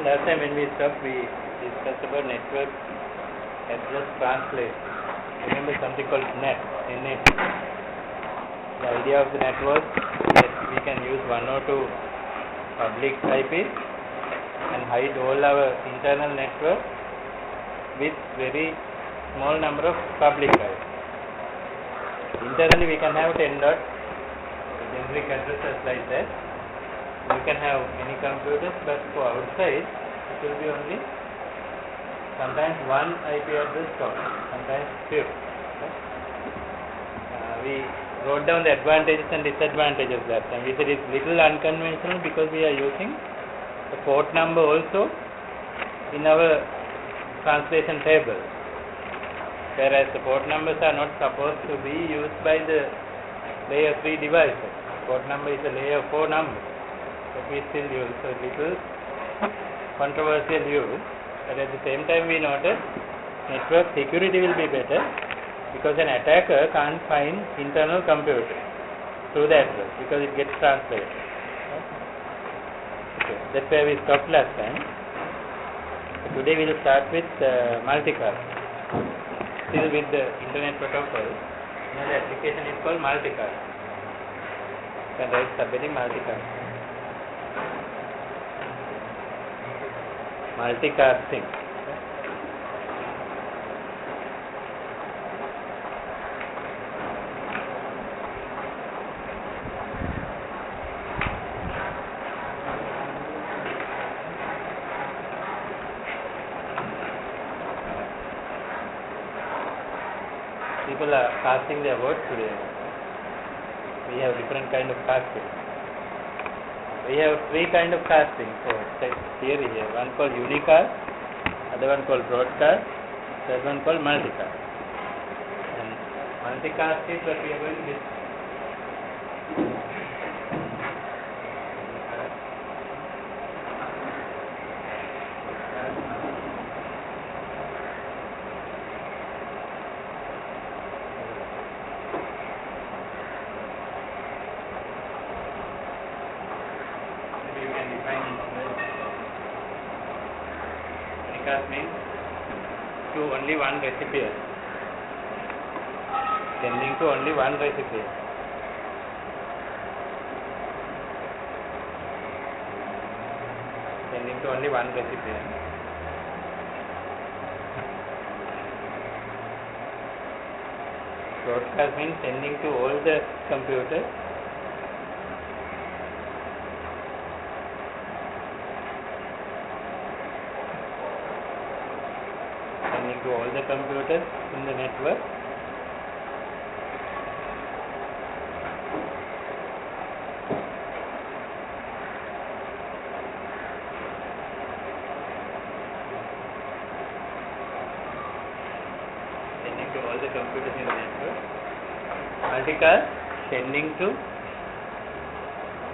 Last time when we stopped, we discussed about network address translate. Remember something called NAT. The idea of the net was that we can use one or two public IPs and hide all our internal network with very small number of public IPs. Internally we can have 10 dot generic addresses like that. You can have many computers, but for outside it will be only sometimes one IP address stored, sometimes few. We wrote down the advantages and disadvantages that time. We said it's little unconventional because we are using the port number also in our translation table, whereas the port numbers are not supposed to be used by the layer 3 devices. Port number is a layer 4 number. We still use, so little controversial use, but at the same time we noted network security will be better because an attacker can't find internal computer through the address because it gets translated. Okay, that's where we stopped last time. So today we will start with multicast. Still with the internet protocol. Now the application is called multicast. You can write subheading multicast. Multicasting. People are casting their votes today. We have different kind of casting. We have three kind of casting for theory here. One called unicast, other one called broadcast, third one called multicast. And multicast is what we are going to discuss. Unicast means to only one recipient, sending to only one recipient. Sending to only one recipient. Broadcast means sending to all the computers. To all the computers in the network. Sending to all the computers in the network. Multicast sending to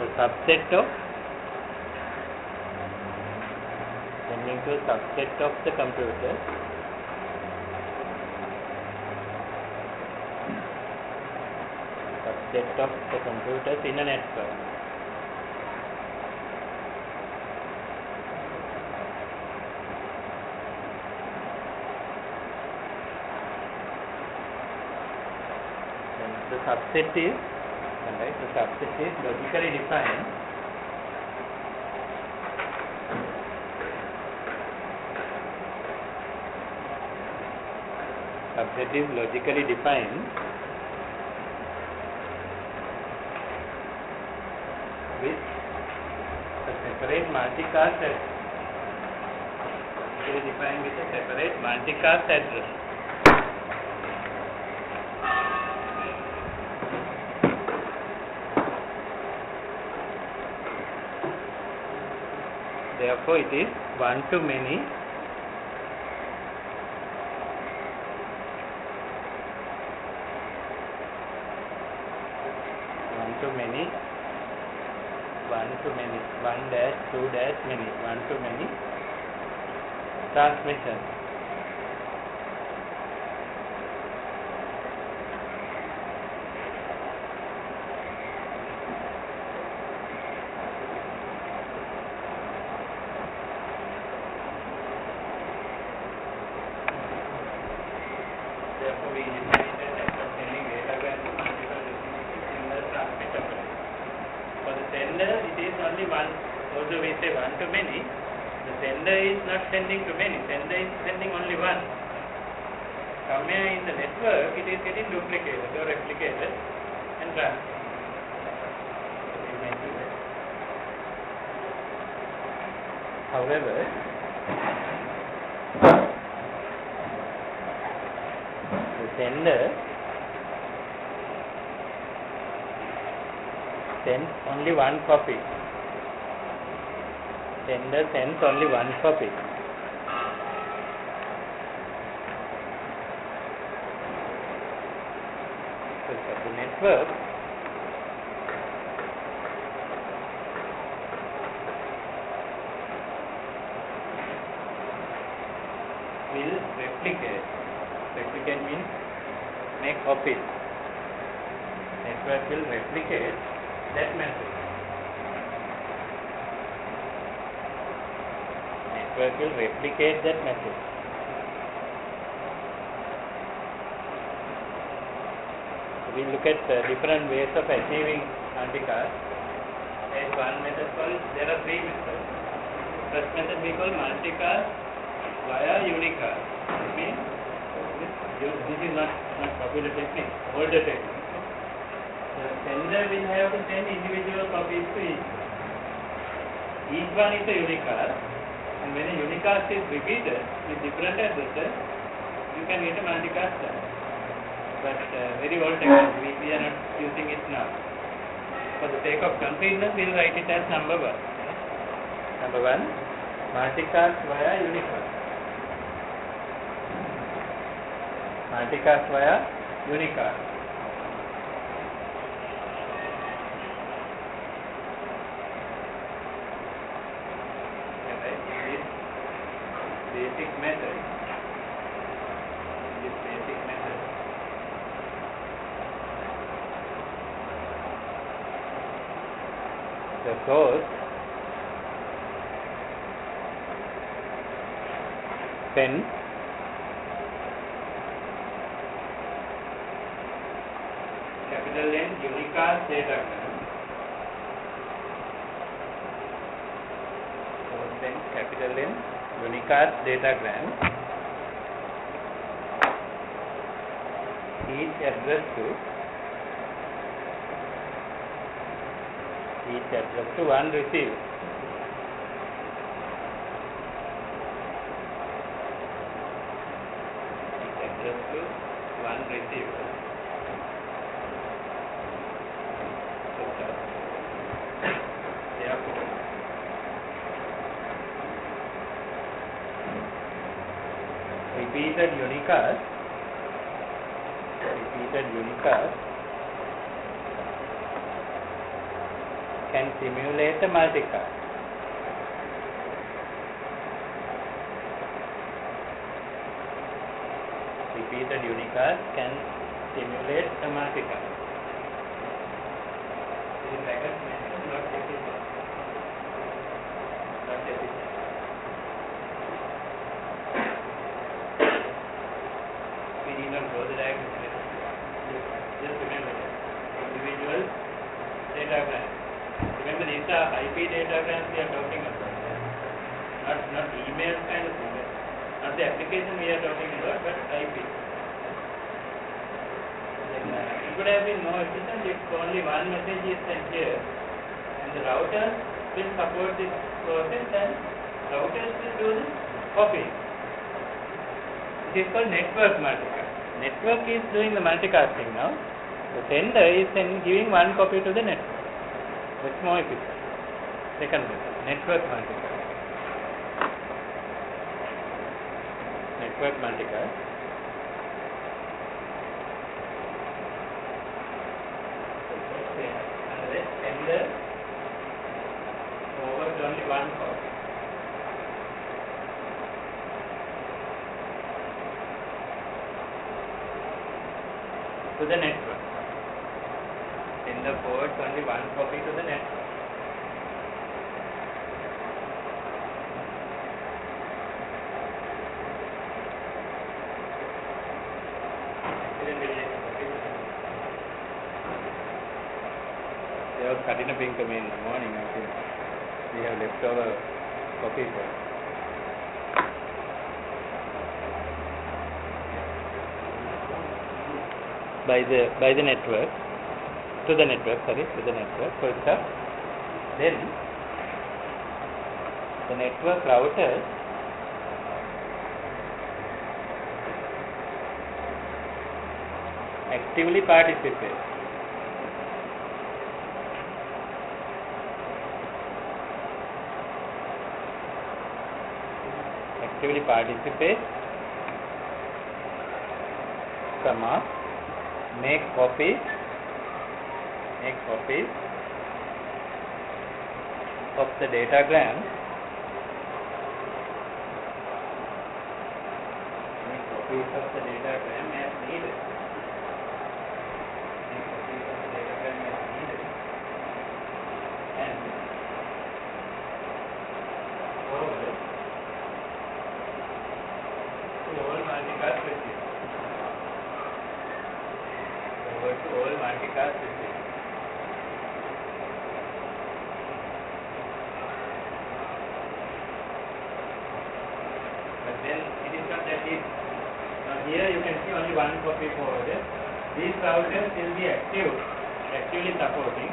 the subset of into a subset of the computers. Subset of the computers in a network. And the subset is, alright, the subset is logically defined. Subset is logically defined with a separate multicast address. Logically defined with a separate multicast address. Therefore, it is one-to-many. One-to-many, one dash, two dash, many, one-to-many transmission. Therefore, we define the network sending datagram to multiple destinations in the transmitter. For the sender, it is only one. Although we say one-to-many, the sender is not sending to many. Sender is sending only one. Somewhere in the network, it is getting duplicated or replicated and transmitted. However, the sender sends only one copy. Sender sends only one copy. So the network will replicate. Replicate means make copies. Network will replicate that message. Network will replicate that message. So we look at different ways of achieving multicast. There is one method called, there are three methods. First method we call multicast via unicast. It means this is not popular technique, older technique. The sender will have to send individual copies to each. Each one is a unicast, and when a unicast is repeated with different addresses, you can get a multicast. But very old technique, we are not using it now. For the sake of completeness, we will write it as number one. Number one, multicast via unicast. Multicast via unicast. Basic method. This basic method. The source sends capital N unicast datagram. Source sends capital N unicast datagram, each address to one receiver. Each address to one receiver. Therefore, repeated unicast can simulate a multicast. repeated unicast can stimulate a multicast. This is bracket mentioned, not efficient. Not efficient. We need not draw the diagram. Just remember that. Individual datagram. Remember, these are IP datagrams we are talking about. Not email kind of thing. Not the application we are talking about, but IP. Then, it would have been more efficient if only one message is sent here, and the router will support this process, and routers will do the copy. It is called network multicast. Network is doing the multicasting now. The sender is giving one copy to the network. That's more efficient. Second method, network multicast. Network multicast. And the sender forwards only one copy. To the network. Sender forwards only one copy to the network. There was Katina Pinkham in the morning. I think we have leftover coffee for it. By the network, to the network, first up. Then the network router actively participates. Make copies of the datagram. Make copies of the datagram as needed. And forward to all multicast receivers. But then it is not that easy. Now here you can see only one copy forwarded. These routers will be actively supporting.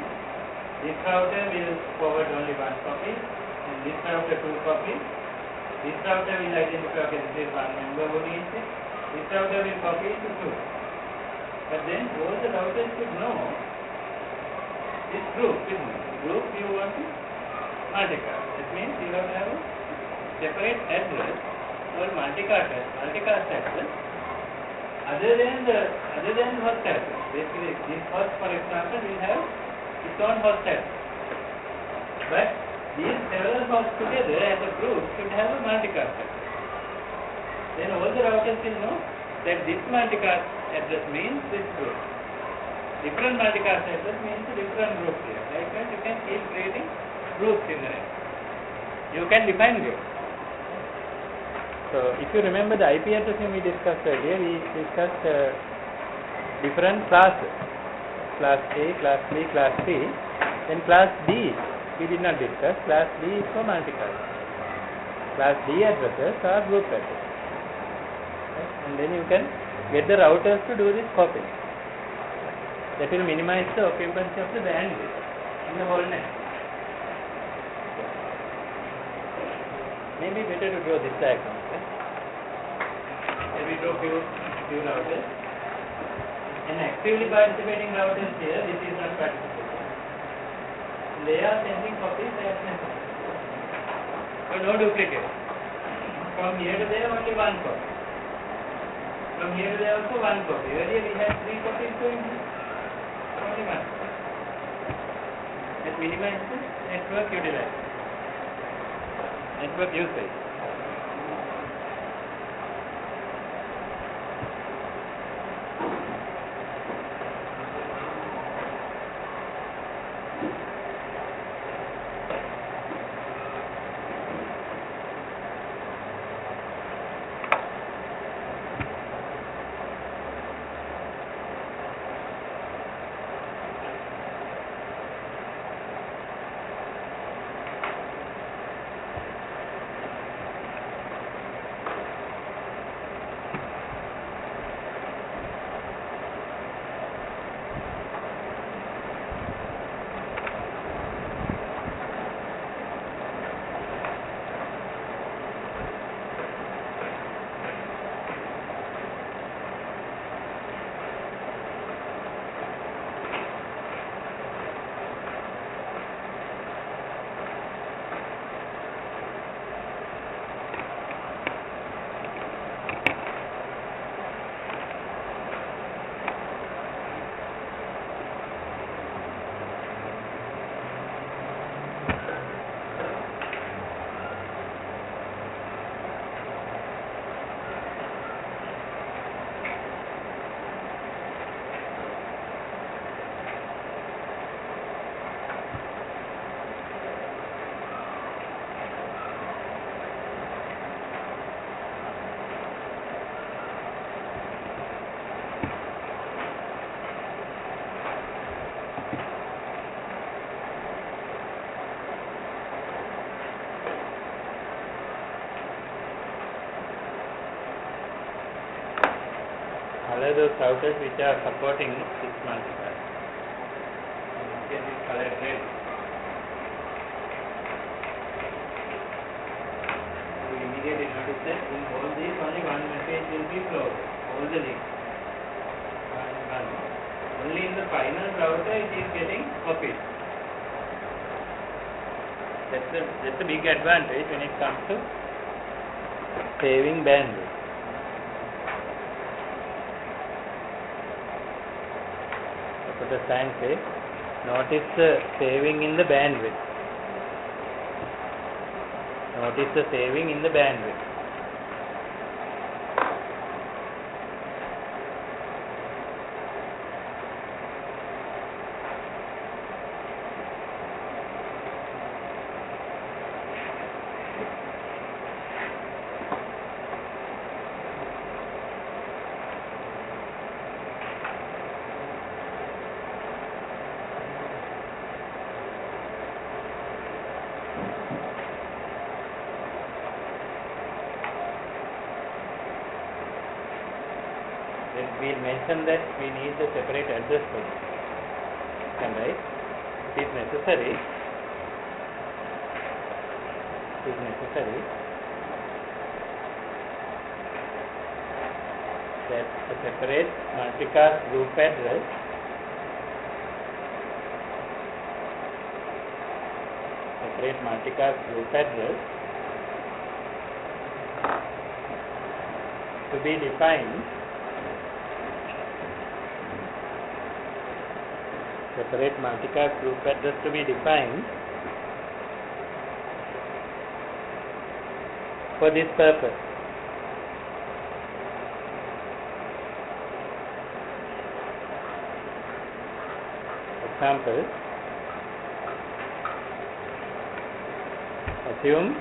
This router will forward only one copy, and this router two copies. This router will identify, okay, this is one member who needs it. This router will copy it to two. But then all the routers should know this group, isn't it? Group you want to multicast. That means you have to have a separate address or multicast address other than host address. Basically, this host, for example, will have its own host address. But these several hosts together as a group should have a multicast address. Then all the routers will know that this multicast address means this group. Different multicast address means a different group here. Like that, you can keep creating groups in the network. You can define groups. So, if you remember the IP addressing we discussed earlier, we discussed different classes. Class A, Class B, Class C. Then Class D, we did not discuss. Class D is for multicast. Class D addresses are group addresses. And then you can get the routers to do this copying. That will minimize the occupancy of the bandwidth in the whole network. Maybe better to draw this diagram. Okay? Here we draw few routers. And actively participating routers here, this is not participating. They are sending copies as necessary. So no duplicate. From here to there only one copy. From here to there also one copy. Earlier we had 3 copies going here. Only one. That minimizes the network utilization. Network usage. color those routers which are supporting this multicast. This is colored red. You immediately notice that in all these only one message will be flowed. All the links. One. Only in the final router it is getting copied. That's a big advantage when it comes to saving bandwidth. So the sign says, notice the saving in the bandwidth. Notice the saving in the bandwidth. Then we'll mention that we need the separate address for this. And right, it is necessary that a separate multicast group address to be defined for this purpose. Example, assume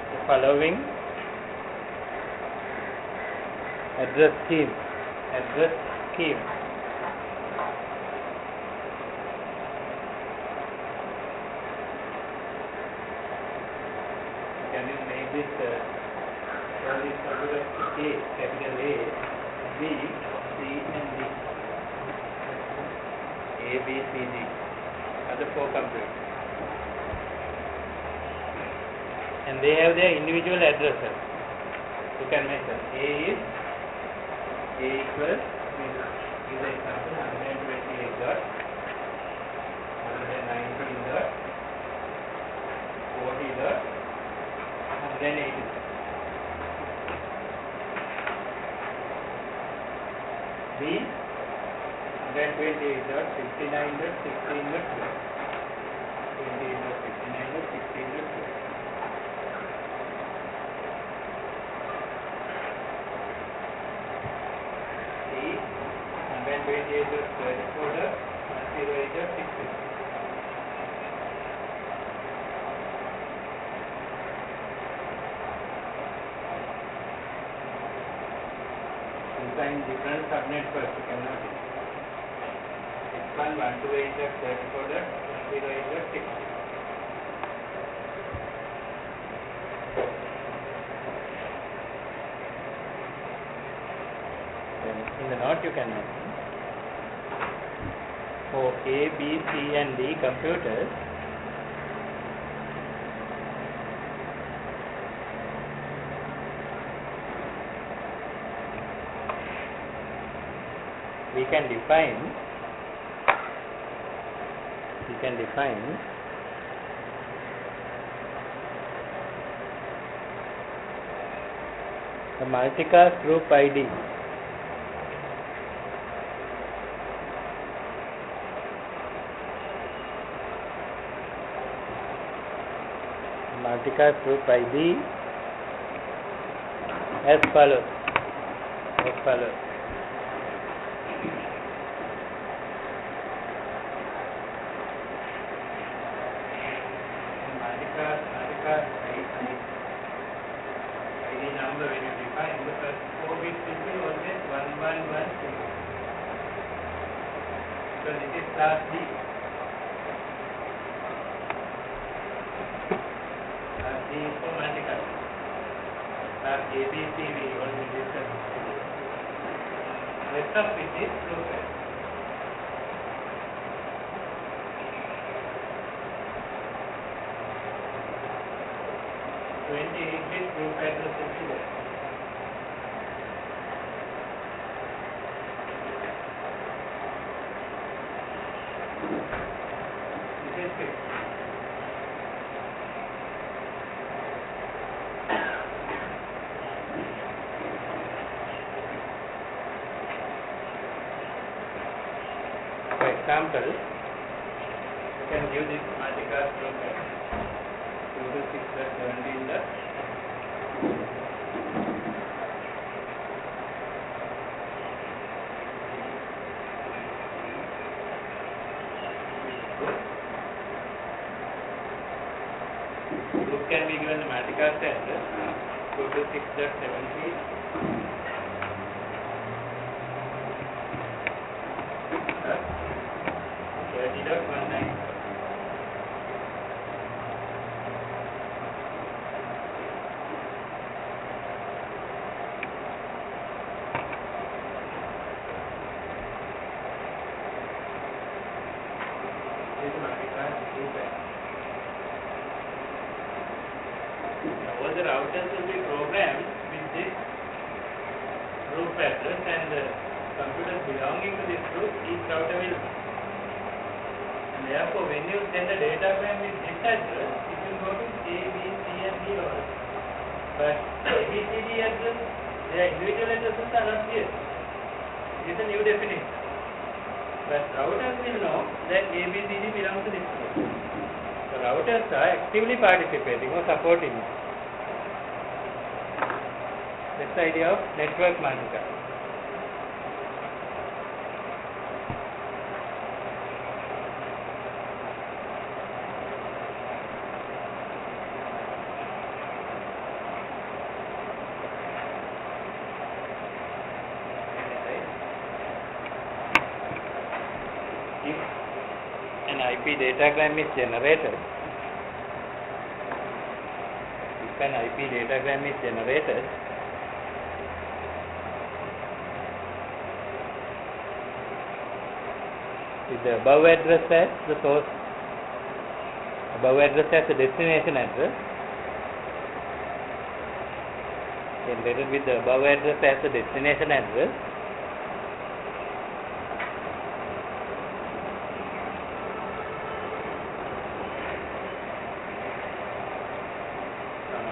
the following address scheme. Can you make this all these alphabets A, capital A, B, C and D. A, B, C, D are the four computers. And they have their individual addresses. You can mention A equals, is the example, 128 dot, 119 dot, 40 dot, 180 dot. B, 128 dot, 59 dot, 16 dot, 28 dot, 59 dot, 16 dot, 12. C, 128 dot, 34 dot, 108 dot, 16. Define different subnet first, you can notice. X1 128 dot 34 dot 108 dot 60. Then in the note you can mention for A, B, C and D computers, we can define the multicast group ID. Multicast group ID as follows. ID number, when you define the first 4 bits, it will always 1112. So this is class D. Class D D is for multicast. A, B, C, D already discussed. Rest of which is group address. Group address will be there. This is fixed. For example, you can give this multicast group address 226.17 the group can be given the multicast address 226.17 30.19. All the routers will be programmed with this group address, and the computers belonging to this group, each router will. And therefore, when you send a datagram with this address, it will go to A, B, C, and D also. But A, B, C, D address, their individual addresses are not here. It is a new definition. But routers will know that A, B, C, D belong to this group. So routers are actively participating or supporting it. That's the idea of network multicast. If an IP datagram is generated, with the above address as the source, above address as the destination address, generated with the above address as the destination address,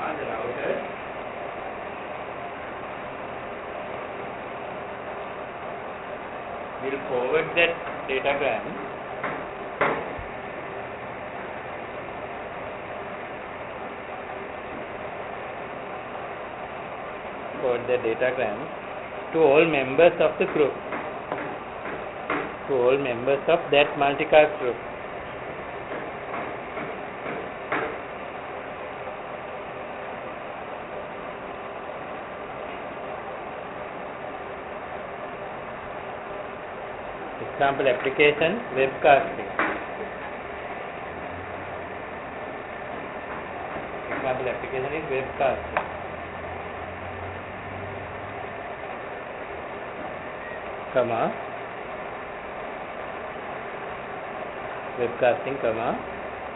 the router will forward that datagram to all members of the group, to all members of that multicast group. Example application, webcasting. Example application is webcasting. Webcasting,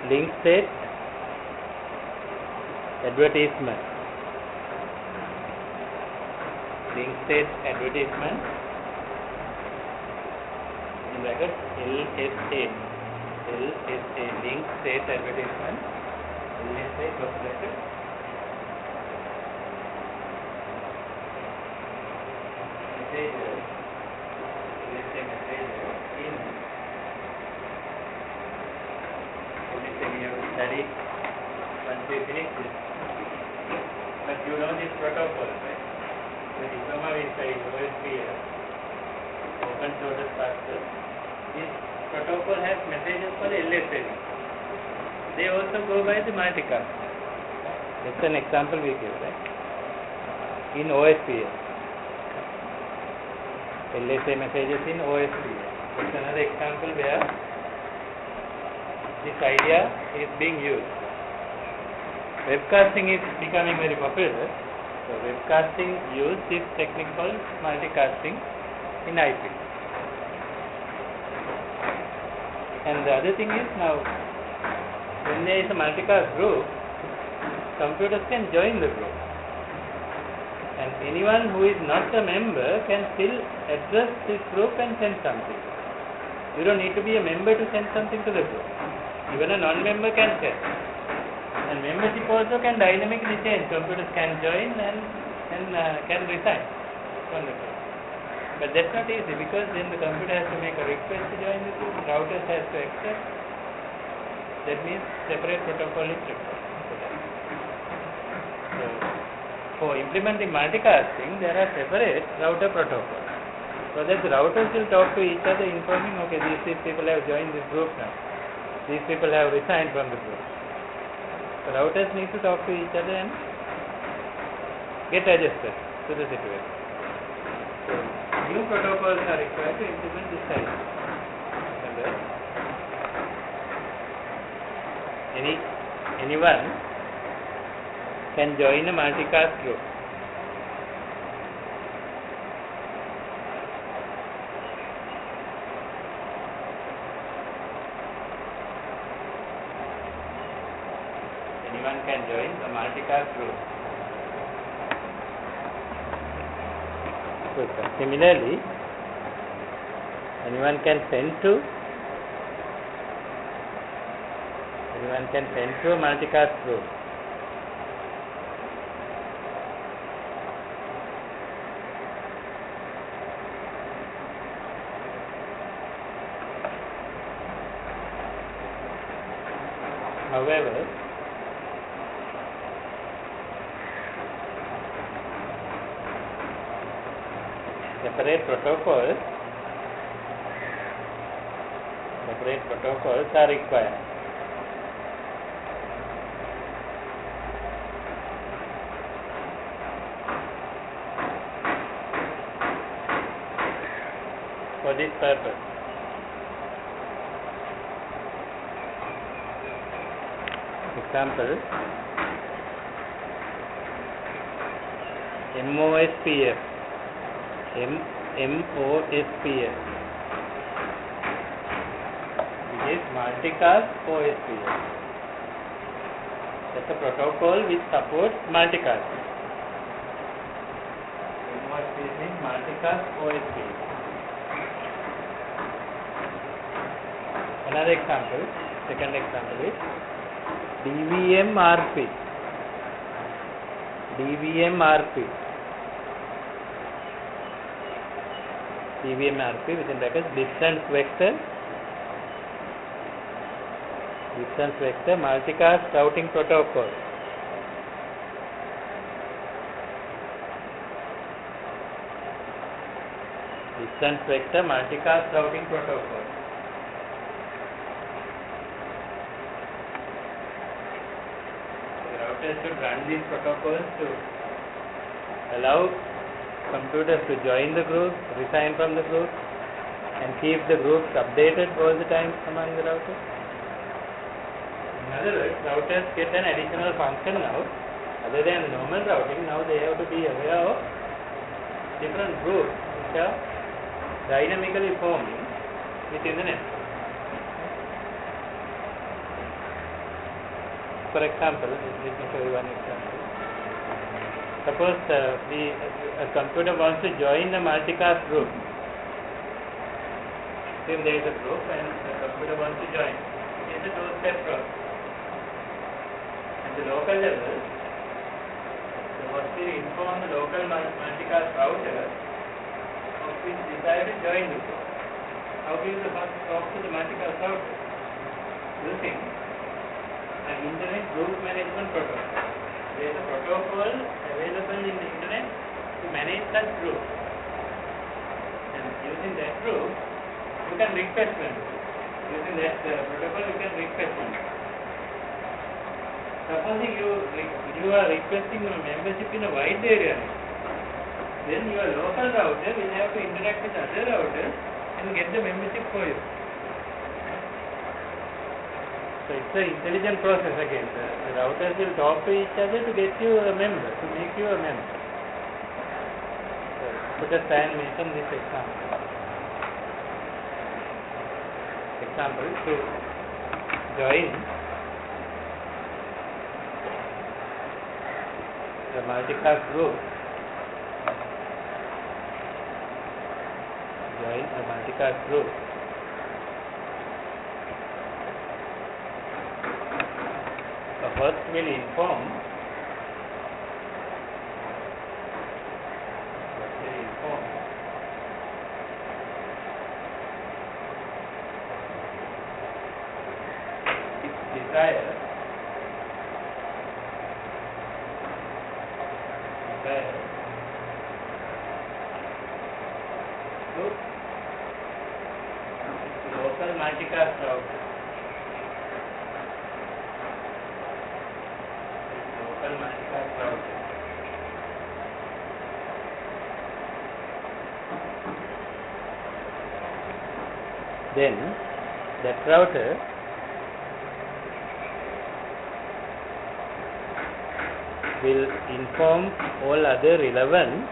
link state, advertisement. Link state advertisement. Bracket LSA, link state advertisement, LSA close bracket, messages, LSA messages in, LSA we have to study once we finish this. But you know this protocol, right? The diploma we study OSPF, open source structure. This protocol has messages for the LSA. They also go by the multicast. That's an example we give, right? In OSPF. LSA messages in OSPF. That's another example where this idea is being used. webcasting is becoming very popular. So webcasting use this technique called multicasting in IP. And the other thing is now, when there is a multicast group, computers can join the group. And anyone who is not a member can still address this group and send something. You don't need to be a member to send something to the group. Even a non-member can send. And membership also can dynamically change. Computers can join and can resign from the group. But that's not easy, because then the computer has to make a request to join the group, routers has to accept. That means separate protocol is required. So for implementing multicasting, there are separate router protocols. So that the routers will talk to each other, informing, okay, these people have joined this group now. These people have resigned from the group. The routers need to talk to each other and get adjusted to the situation. So new protocols are required to implement this type. Anyone can join a multicast group. Anyone can join a multicast group. So similarly, anyone can send to a multicast group. However, separate protocols are required. For this purpose. Example, MOSPF. MOSPF. It is multicast OSPF. That's a protocol which supports multicast. MOSPF means multicast OSPF. Another example, second example is DVM-RP. DVM-RP within brackets distance vector multicast routing protocol. Distance vector multicast routing protocol. The routers should run these protocols to allow computers to join the group, resign from the group, and keep the groups updated all the time among the routers. In other words, routers get an additional function now. Other than normal routing, now they have to be aware of different groups which are dynamically forming within the network. For example, let me show you one example. Suppose a computer wants to join the multicast group. If there is a group and the computer wants to join, it is a two-step process. At the local level, the host will inform the local multicast router of which desire to join the group. How will the host talk to the multicast router? Using an internet group management protocol. There is a protocol available in the internet to manage such groups. And using that group, you can request members. Using that protocol, you can request members. Supposing you are requesting a membership in a wide area, then your local router will have to interact with other routers and get the membership for you. So it's an intelligent process again. The routers will talk to each other to get you a member, to make you a member. So put us and mention this example. Example, to join the multicast group. Join a multicast group. The host will inform its desire to local multicast router. Local multicast router. Then that router will inform all other relevant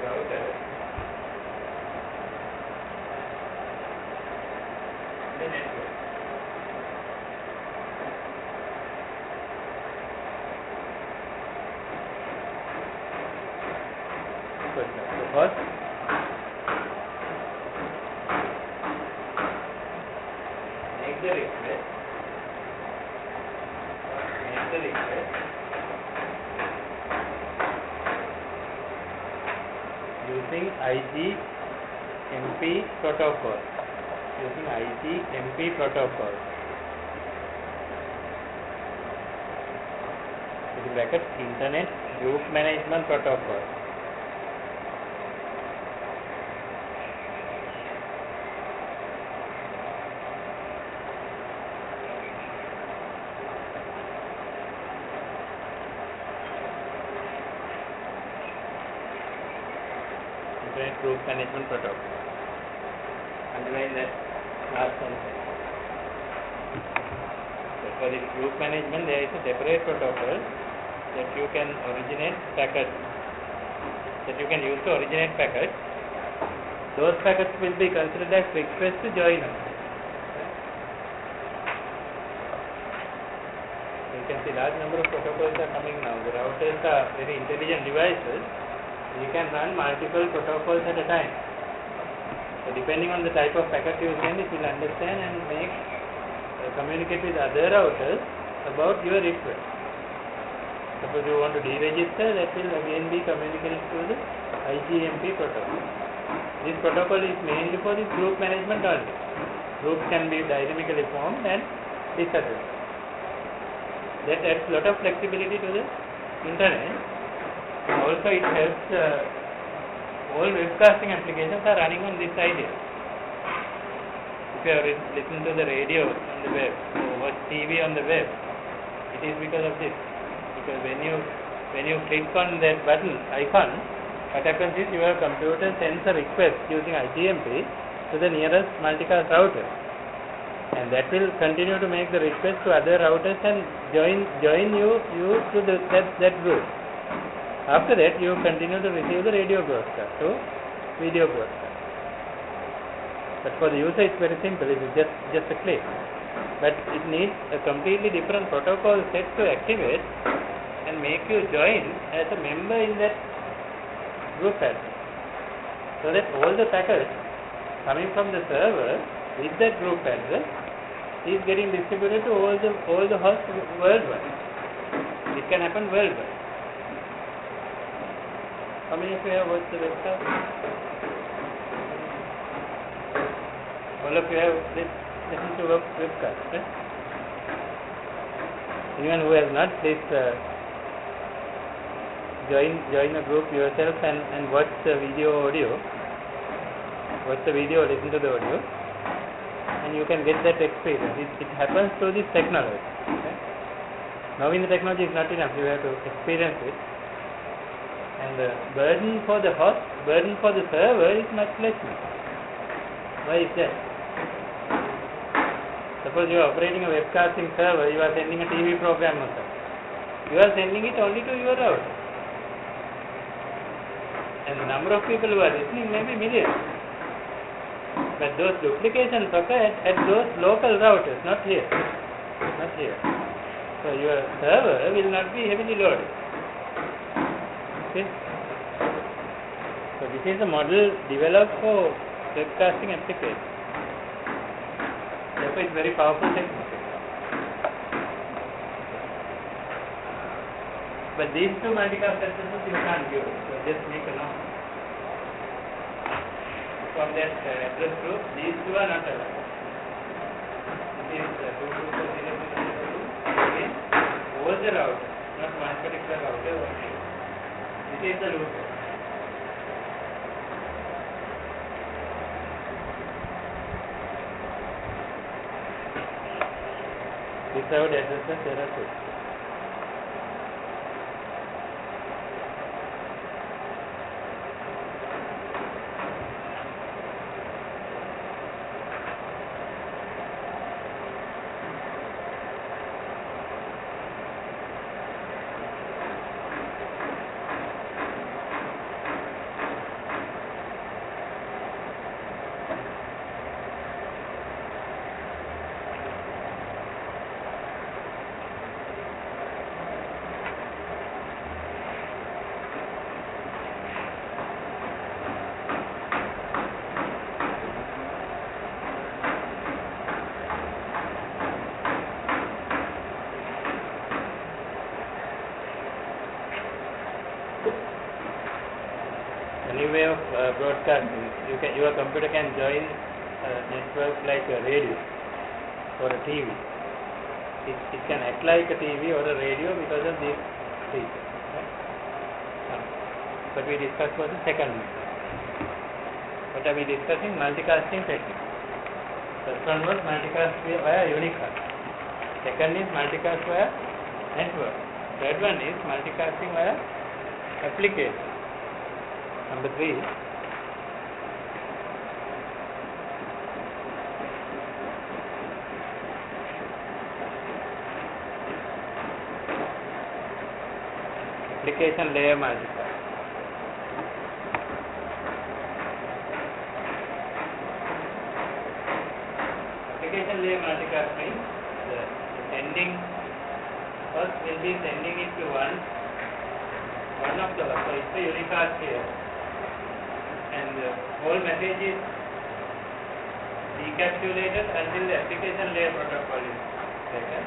routers in the network. For example, first make the request. Using IGMP protocol. With bracket Internet Group Management Protocol. Internet Group Management Protocol. Underline that last sentence. So for this group management, there is a separate protocol that you can originate packets. That you can use to originate packets. Those packets will be considered as requests to join us. You can see large number of protocols are coming now. The routers are very intelligent devices. You can run multiple protocols at a time. So depending on the type of packet you send, it will understand and communicate with other routers about your request. Suppose you want to deregister, that will again be communicated through the IGMP protocol. This protocol is mainly for the group management only. Groups can be dynamically formed and disassembled. That adds a lot of flexibility to the internet. Also, it helps all webcasting applications are running on this idea. If you have listened to the radio on the web or watch TV on the web, it is because of this. Because when you click on that button icon, what happens is your computer sends a request using IGMP to the nearest multicast router, and that will continue to make the request to other routers and join you to that group. After that, you continue to receive the radio broadcast or video broadcast. But for the user, it's very simple. It's just a click. But it needs a completely different protocol set to activate and make you join as a member in that group address. So that all the packets coming from the server with that group address is getting distributed to all the hosts worldwide. It can happen worldwide. How many of you have watched the webcast? All of you have listened to webcast, right? Anyone who has not, please join a group yourself and watch the video audio. Watch the video, listen to the audio, and you can get that experience. It happens through this technology. Okay? Knowing the technology is not enough. You have to experience it. And the burden for the host, burden for the server is much less now. Why is that? Suppose you are operating a webcasting server, you are sending a TV program or something. You are sending it only to your router. And the number of people who are listening may be millions. But those duplications occur at those local routers, not here. Not here. So your server will not be heavily loaded. Okay? So this is a model developed for webcasting application. Therefore it's very powerful technique. But these two multicast addresses you can't use. So just make a note. From that address group, these two are not allowed. This is 224.0.0.2. Again, all the routers, not one particular router only. This is the router. Without addresses, there are two. New way of broadcasting. Your computer can join a network like a radio or a TV. It can act like a TV or a radio because of these features. Right? But we discussed for the second method. What are we discussing? Multicasting technique. First one was multicast via unicast. Second is multicast via network. Third one is multicasting via application. Number 3. Application layer multicast. Application layer multicast means the sending first will be sending it to one of the hosts. So it's a unicast here. And the whole message is decapsulated until the application layer protocol is taken.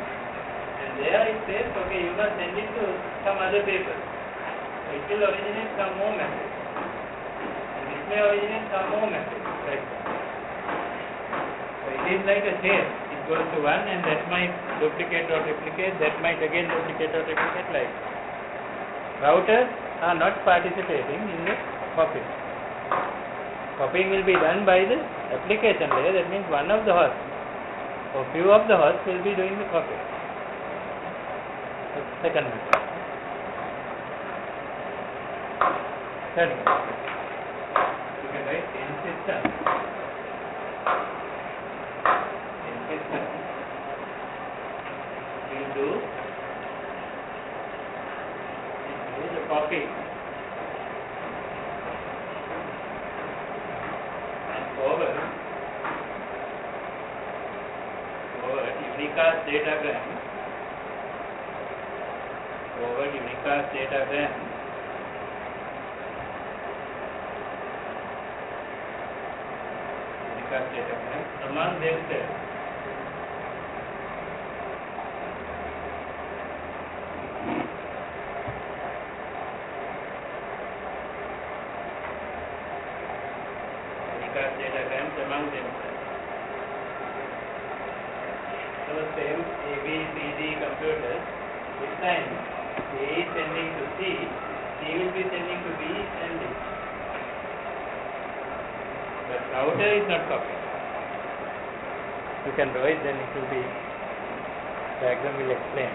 And there it says, okay, you must send it to some other paper. So it will originate some more message. And this may originate some more message. Like that. So it is like a chain. It goes to one and that might duplicate or replicate, that might again duplicate or replicate like that. Routers are not participating in the copying. Copying will be done by the application layer. That means one of the hosts or few of the hosts will be doing the copying. That's the second method. Third method. You can write in system. In system, we do the copy. Forward unicast datagram, unicast datagram among themselves. Datagrams among themselves. So same A, B, C, D computers, this time A is sending to C will be sending to B and D. But router is not copying. You can draw it, then it will be, diagram will explain.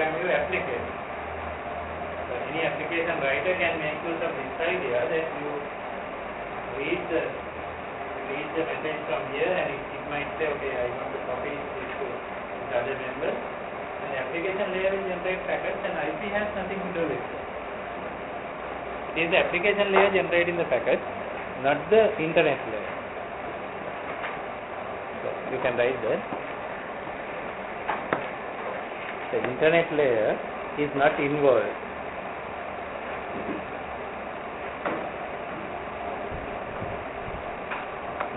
time you apply it. So any application writer can make use of this idea that you read the message from here, and it might say, okay, I want to copy this to the other member, and the application layer will generate packets, and IP has nothing to do with it. It is the application layer generating the packets, not the internet layer. So you can write that the internet layer is not involved.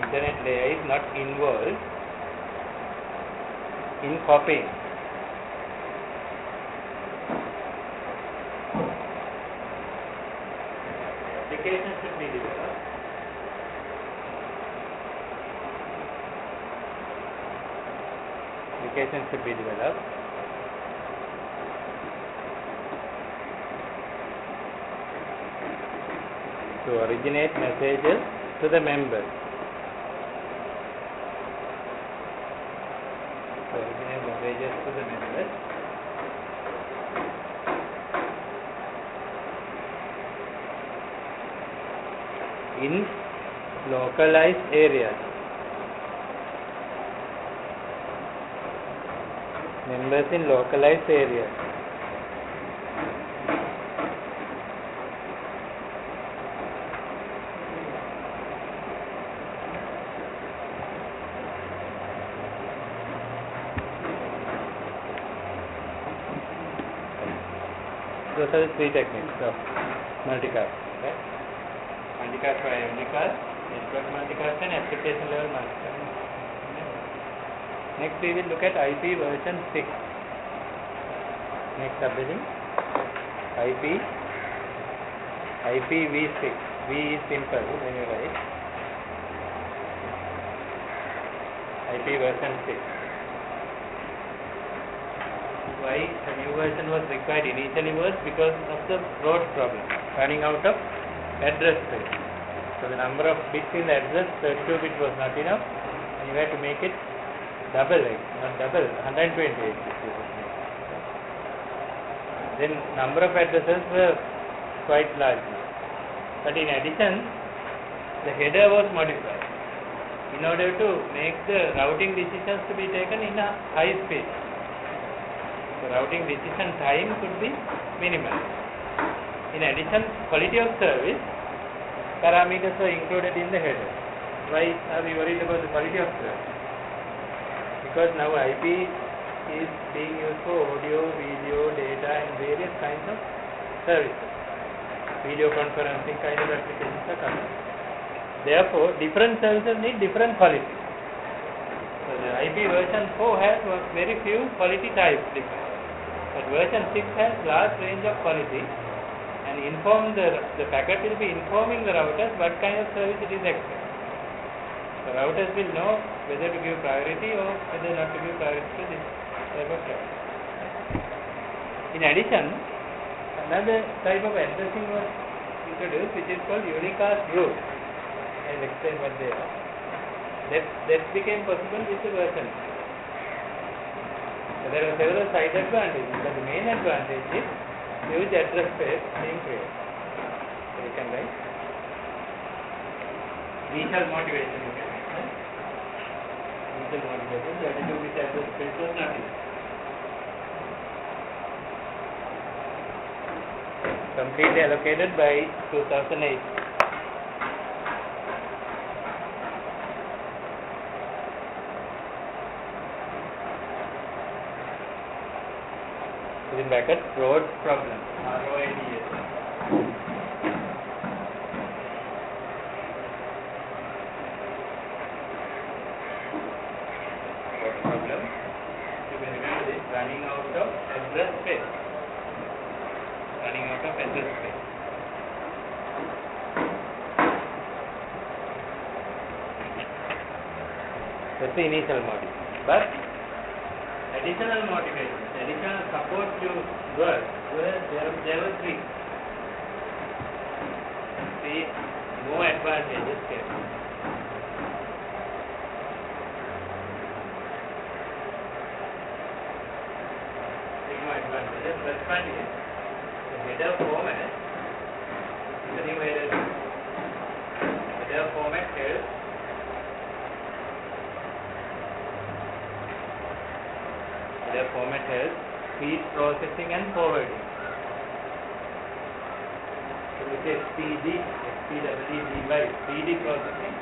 Internet layer is not involved in copying. Application should be developed. Application should be developed to originate messages to the member. To originate messages to the member. In localized areas. Members in localized areas. Those are the three techniques of multicast, right? Multicast by unicast, network multicast, and application level multicast. Next we will look at IP version 6. Next subheading IPv6. V is simple when you write. IP version 6. Why the new version was required initially was because of the road problem, running out of address space. So the number of bits in the address, 32 bit was not enough, and you had to make it double, not double, 128 bits. Then number of addresses were quite large. But in addition, the header was modified in order to make the routing decisions to be taken in a high speed. The routing decision time could be minimized. In addition, quality of service parameters were included in the header. Why are we worried about the quality of service? Because now IP is being used for audio, video, data, and various kinds of services. Video conferencing kind of applications are coming. Therefore, different services need different quality. So the IP version 4 has very few quality types different. But version 6 has large range of quality, and the packet will be informing the routers what kind of service it is expecting. The routers will know whether to give priority or whether not to give priority to this type of traffic. In addition, another type of addressing was introduced, which is called unicast group. I will explain what they are. That became possible with the version. So there are several side advantages, but the main advantage is huge address space being created. So you can write initial motivation. You can write initial motivation. 32 bit address space was not enough. Completely allocated by 2008. In bracket, road problem, ROADS. Road problem, you may remember this, running out of address space. Running out of address space. That's the initial module. But additional modifications, additional support to work, there were three more advantages came. Three more advantages. advantages. First one is the header format. The new header format helps speed processing and forwarding. So we say speedy processing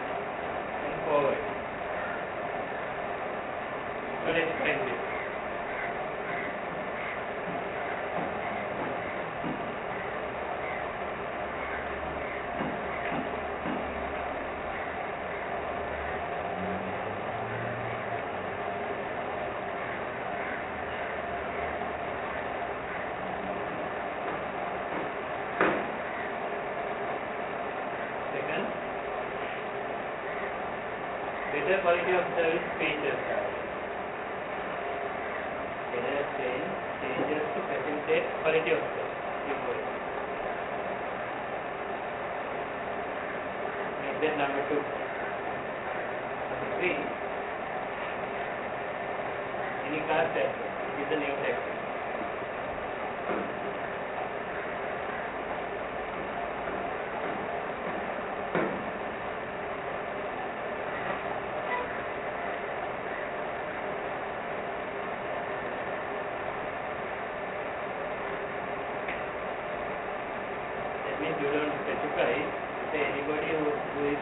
and forwarding. So let's find this. Second, better quality of service features. Header changes to facilitate quality of service. Make that number 2. Number 3, any class type is a new type. That means you don't specify, say anybody who is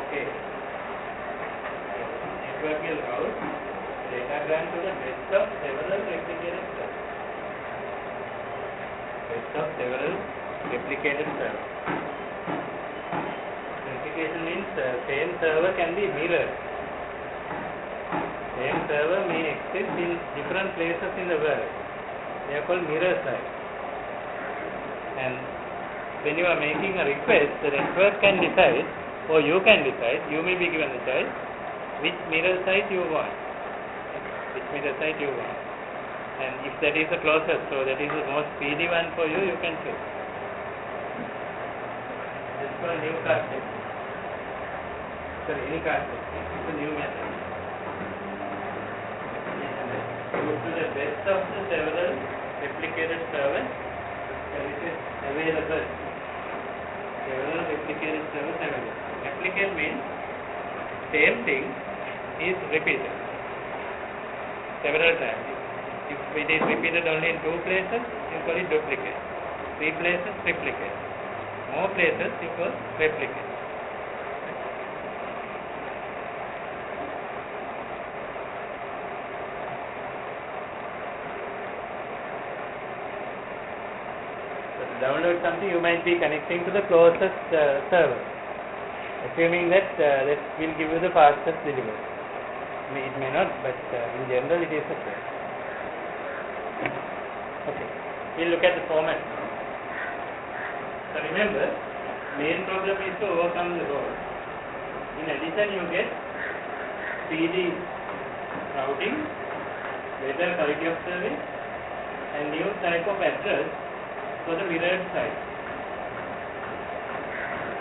okay. Network will route datagram to the best of several replicated servers. Replication means same server can be mirrored. Same server may exist in different places in the world. They are called mirror sites. And when you are making a request, the network can decide, or you can decide, you may be given the choice, which mirror site you want. And if that is the closest, so that is the most speedy one for you, you can choose. This is for a new class type. Any class type. It's a new method. Go to the best of the several replicated servers. Services available. Several replicated servers available. Replicate means same thing is repeated several times. If it is repeated only in 2 places, you call it duplicate. 3 places, triplicate. More places, you call replicate. So to download something, you might be connecting to the closest server, assuming that that will give you the fastest delivery. It may not, but in general it is the case. Okay, we'll look at the format. So remember, main problem is to overcome the role. In addition, you get speedy routing, better quality of service, and new type of address for the mirrored site.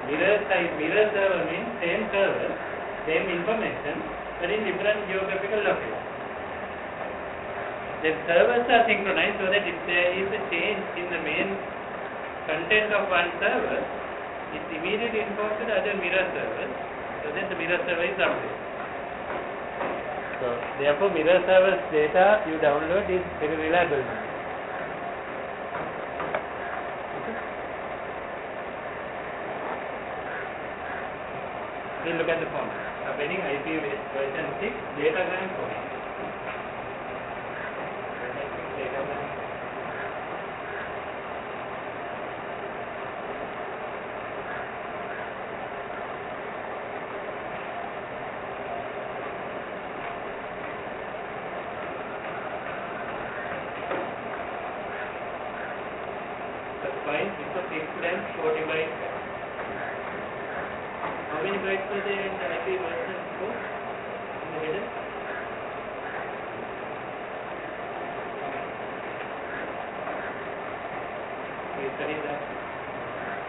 Mirror server means same server, same information, but in different geographical locations. The servers are synchronized so that if there is a change in the main content of one server, it's immediately informed to the other mirror servers, so that the mirror server is updated. So therefore, mirror server's data you download is very reliable now. We'll look at the format. Appending IP version 6 datagram format. The file is a fixed length 40 bytes. How many bytes are there in the IP version 4 in the header? We studied that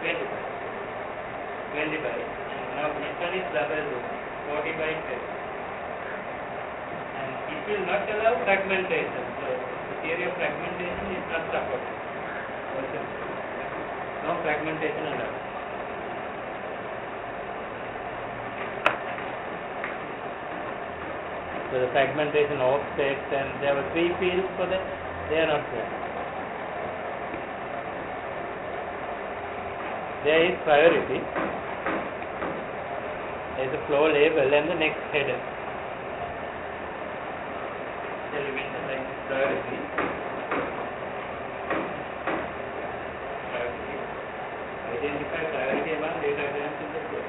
20 bytes. Now this one is double row, 40 bytes. And each will not allow fragmentation. So the theory of fragmentation is not supported. Also, no fragmentation allowed. So the fragmentation offsets, and there were 3 fields for that. They are not there. There is priority. There is a flow label and the next header. The dimension like priority. Identify priority among datagrams in the flow.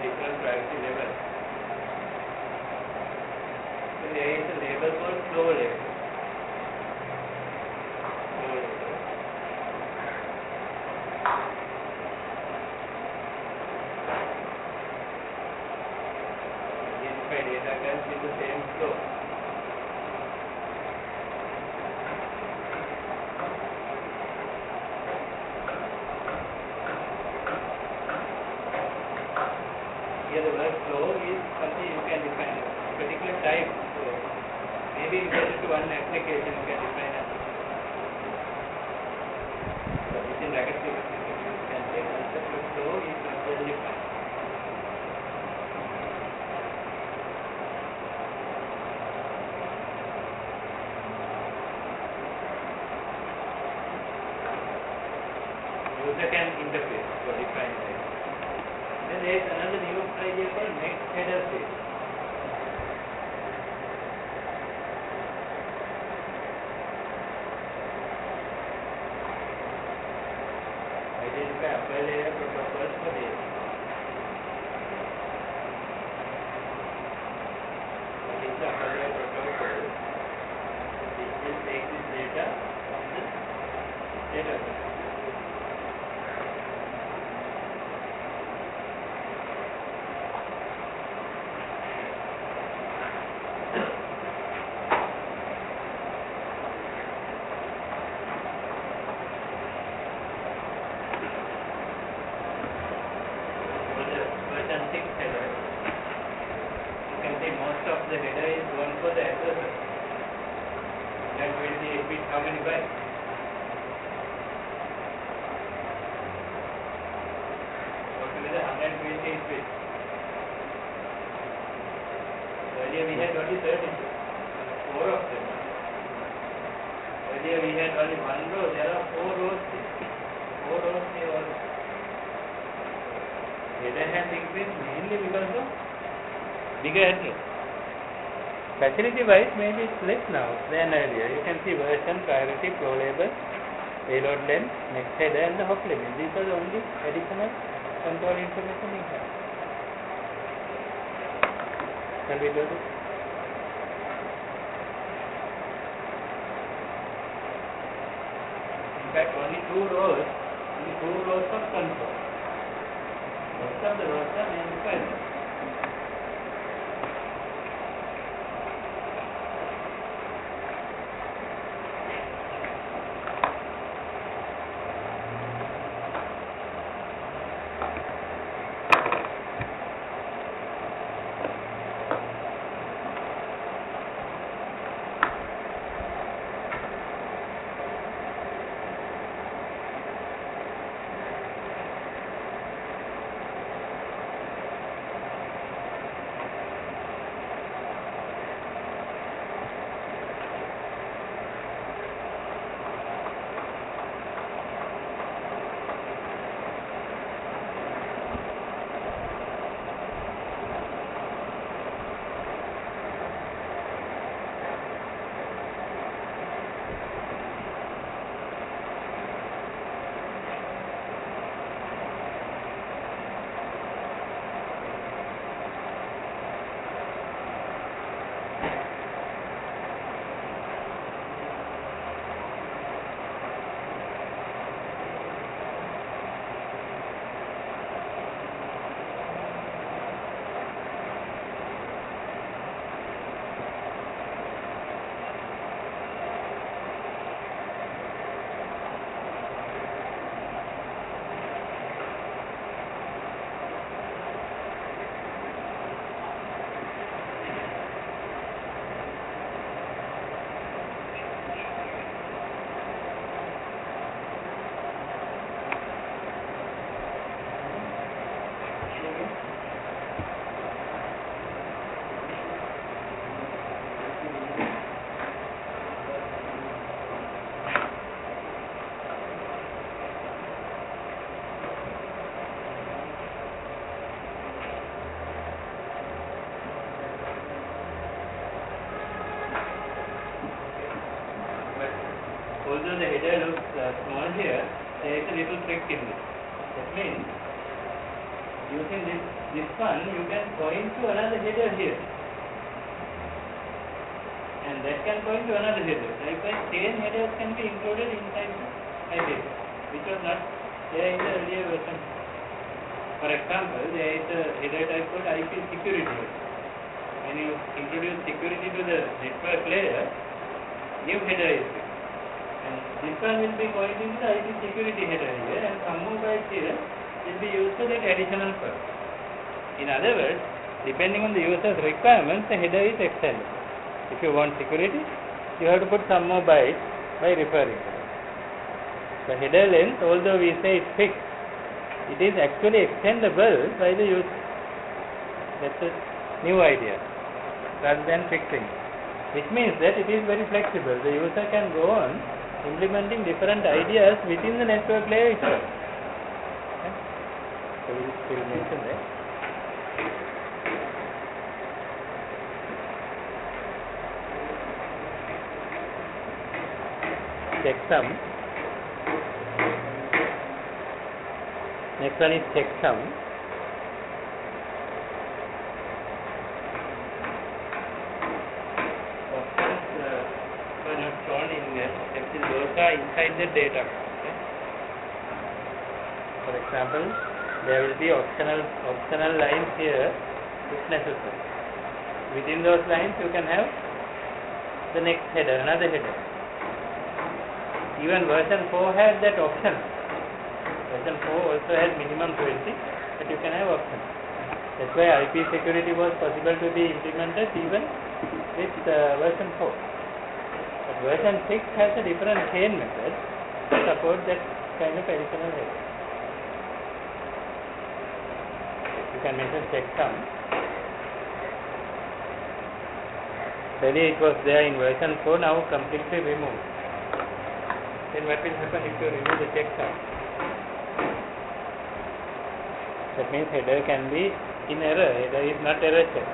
Different priority level. So there is a label called flow label. Flow label. Identify datagrams in the same flow. Here the word flow is something you can define a particular type. So maybe related to one application you can define it. So within brackets you can say concept of flow is not well defined. User can interface for defining it. Then there is another new idea called next header field. Identify upper layer protocols for this. What is the upper layer protocol? This will take this data from the database. Most of the header is one for the address. That will be bit how many bytes? Altogether 128 bits. Earlier we had only 32. 4 of them. Earlier we had only 1 row. There are 4 rows here. 4 rows here also. Header has increased mainly because of bigger address. Facility wise, maybe it's less now than earlier. You can see version, priority, flow label, payload length, next header, and the hop limit. These are the only additional control information we have. Can we do this? In fact, only 2 rows of control. Most of the rows are named files. header looks small here, there is a little trick in this. That means, using this one, you can point to another header here. And that can point to another header. Likewise, 10 headers can be included inside the IP, which was not there in the earlier version. For example, there is a header type called IP security. When you introduce security to the network layer, new header is there. And this one will be pointing to the IP security header here, and some more bytes here will be used to get additional perf. In other words, depending on the user's requirements, the header is extended. If you want security, you have to put some more bytes by referring to it. The header length, although we say it's fixed, it is actually extendable by the user. That's a new idea, rather than fixing, which means that it is very flexible. The user can go on implementing different ideas within the network layer itself. Okay? So we'll mention that. Checksum. Next one is checksum. Options were not shown in there. Those are inside the data. Okay? For example, there will be optional lines here if necessary. Within those lines, you can have the next header, another header. Even version 4 had that option. Version 4 also has minimum 20, but you can have options. That's why IP security was possible to be implemented even with version 4. But version 6 has a different chain method to support that kind of additional header. You can mention checksum. Earlier it was there in version 4, now completely removed. Then what will happen if you remove the checksum? That means header can be in error. Header is not error check.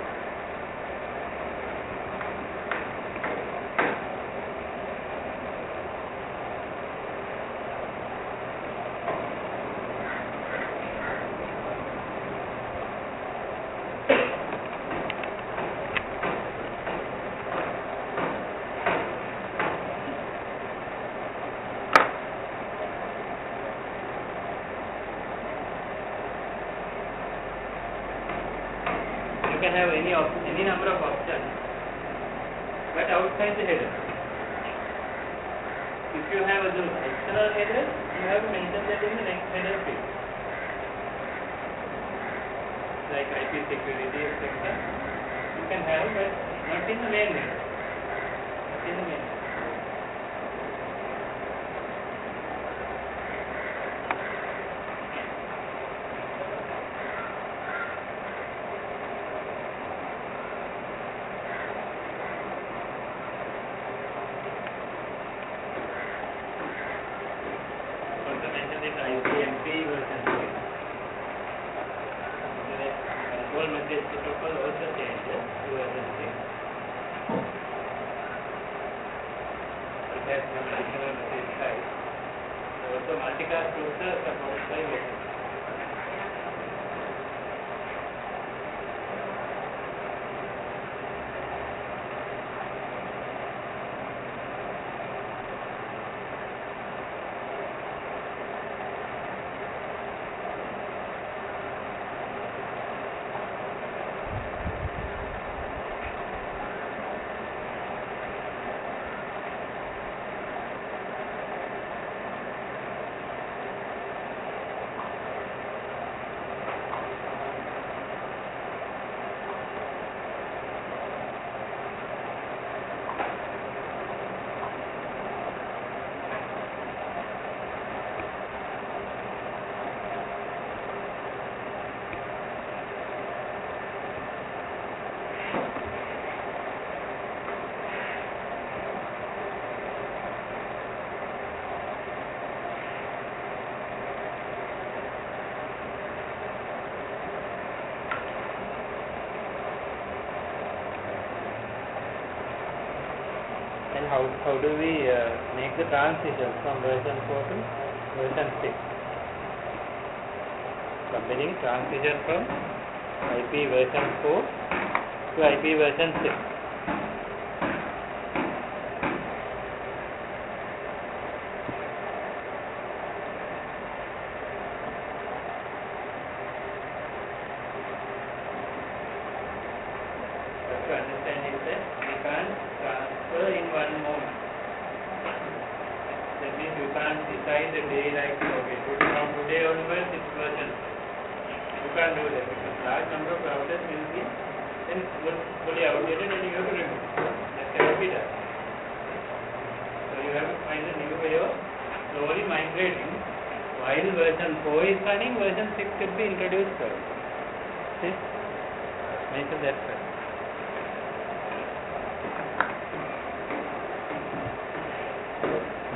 You can have any number of options, but outside the header. If you have the external header, you have to mention that in the next header field, like IP security, etc. You can have, but not in the main header. Not in the main header. Message protocol also changes to other things. It has some additional message type. Also multicast router supported by message. how do we make the transition from version 4 to version 6? Comparing transition from IP version 4 to IP version 6. To understand is that we can't transfer in one moment. That means you can't decide a day like, okay, from today onwards it's version. You can't do that because large number of routers will be then fully outdated and you have to remove. That cannot be done. So you have to find a new way of slowly migrating. While version 4 is running, version 6 could be introduced first. See? Mention that first.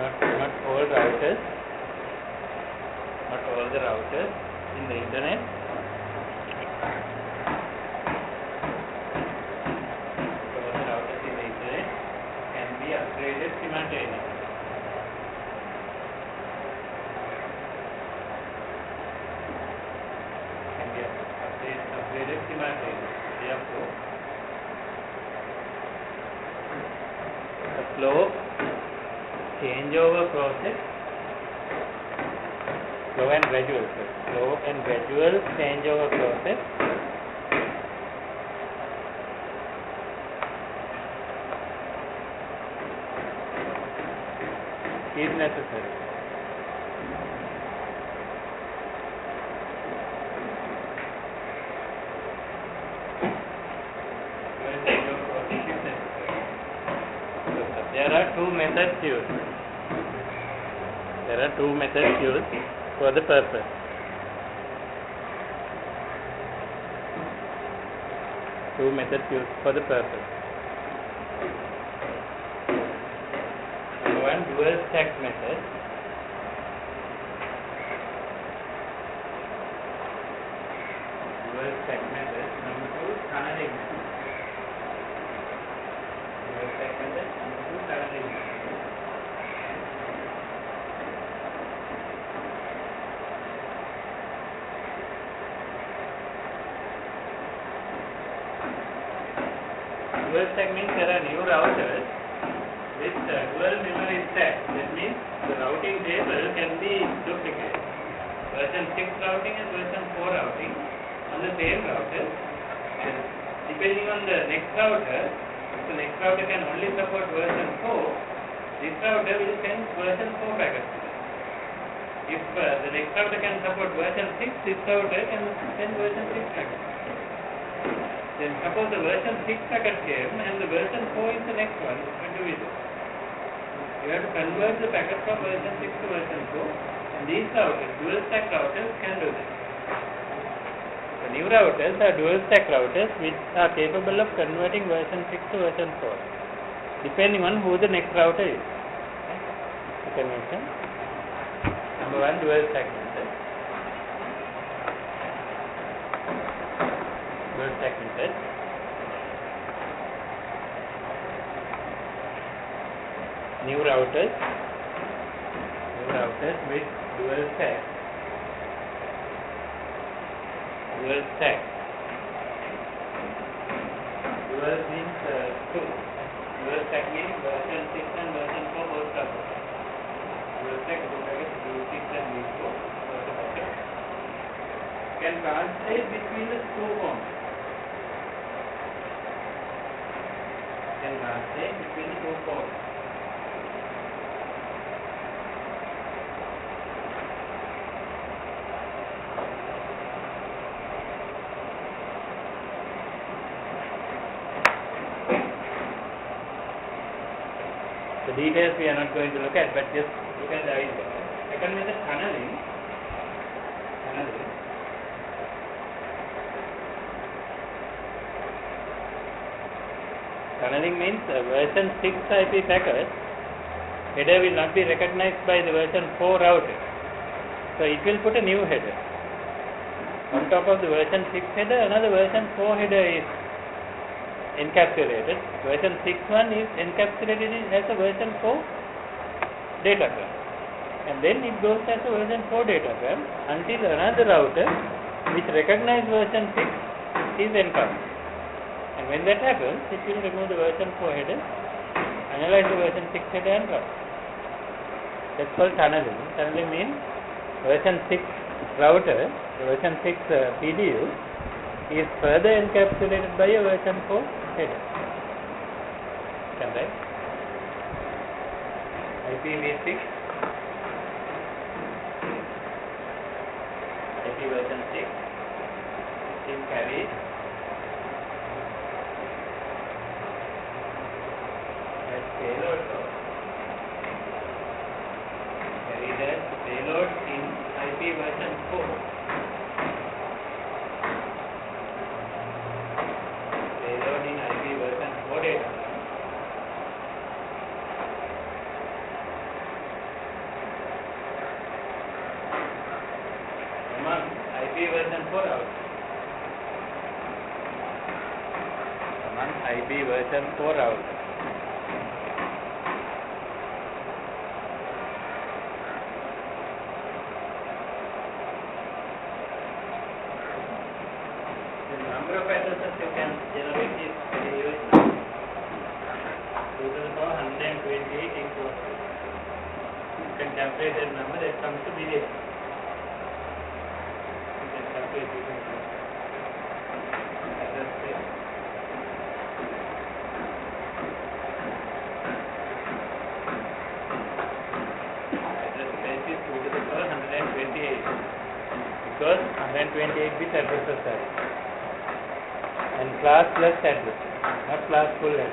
Not all routers, not all the routers in the internet can be upgraded simultaneously. Therefore, the slow changeover process, slow and gradual changeover process is necessary. There are two methods used. For the purpose. One, dual stack method. Number two, tunneling method. Dual stack means there are new routers with dual memory stack. That means the routing table can be duplicated. Version 6 routing and version 4 routing on the same router. And depending on the next router, if the next router can only support version 4, this router will send version 4 packets. If the next router can support version 6, this router can send version 6 packets. Then suppose the version 6 packet came and the version 4 is the next one, what do we do? You have to convert the packet from version 6 to version 4, and these routers, dual stack routers, can do that. The new routers are dual stack routers which are capable of converting version 6 to version 4, depending on who the next router is. You can mention number one, dual stack method. New routers with dual stack. Dual means two. Dual stack means version 6 and version 4 both support. Dual stack V6 and V4 both support. Can translate between the two forms. The details we are not going to look at, but just look at the idea. Second method, tunneling. Tunneling means version 6 IP packet header will not be recognized by the version 4 router. So it will put a new header. On top of the version 6 header, another version 4 header is encapsulated. Version 6.1 is encapsulated as a version 4 datagram. And then it goes as a version 4 datagram until another router which recognizes version 6 is encountered. And when that happens, it will remove the version 4 header, analyze the version 6 header and route. That's called tunneling. Tunneling means version 6 router, the version 6 PDU is further encapsulated by a version 4 header. Can I? IPv6, IP version 6 is carried as payload. Carried as payload in IP version 4. Payload in IP version 4 data. Among IP version 4 out. Among IP version 4 out. The number of addresses you can generate is very huge. 128 into you can calculate that number, that comes to billion. You can calculate it into address space. Address space is 2 to the power 128 because 128 bit addresses are it. And class plus address, not class full address.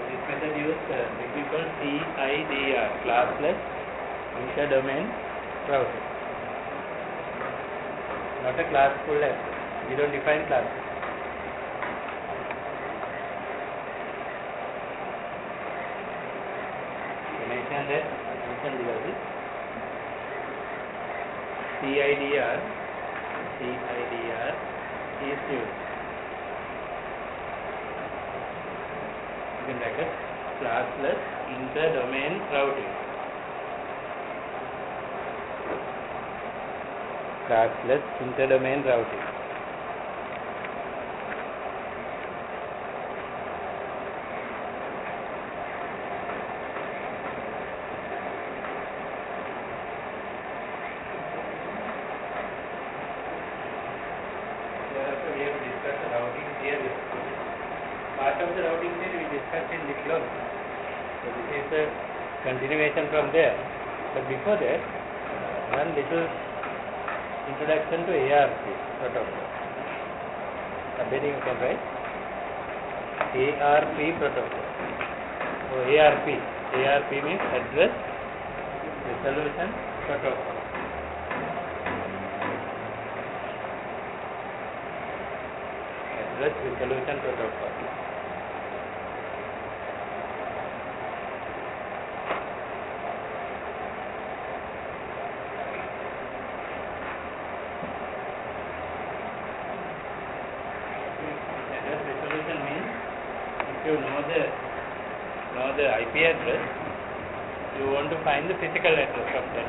This method uses technique called CIDR, classless inter-domain routing. Not a class full address. We don't define classes. That mentioned below this CIDR is used. You can write it classless inter-domain routing. Classless inter-domain routing. Part of the routing theory we discussed in this class. So this is a continuation from there. But before that, one little introduction to ARP protocol. Subheading you can write ARP protocol. So ARP means Address Resolution Protocol. Address Resolution Protocol. Address resolution means if you know the IP address, you want to find the physical address of that.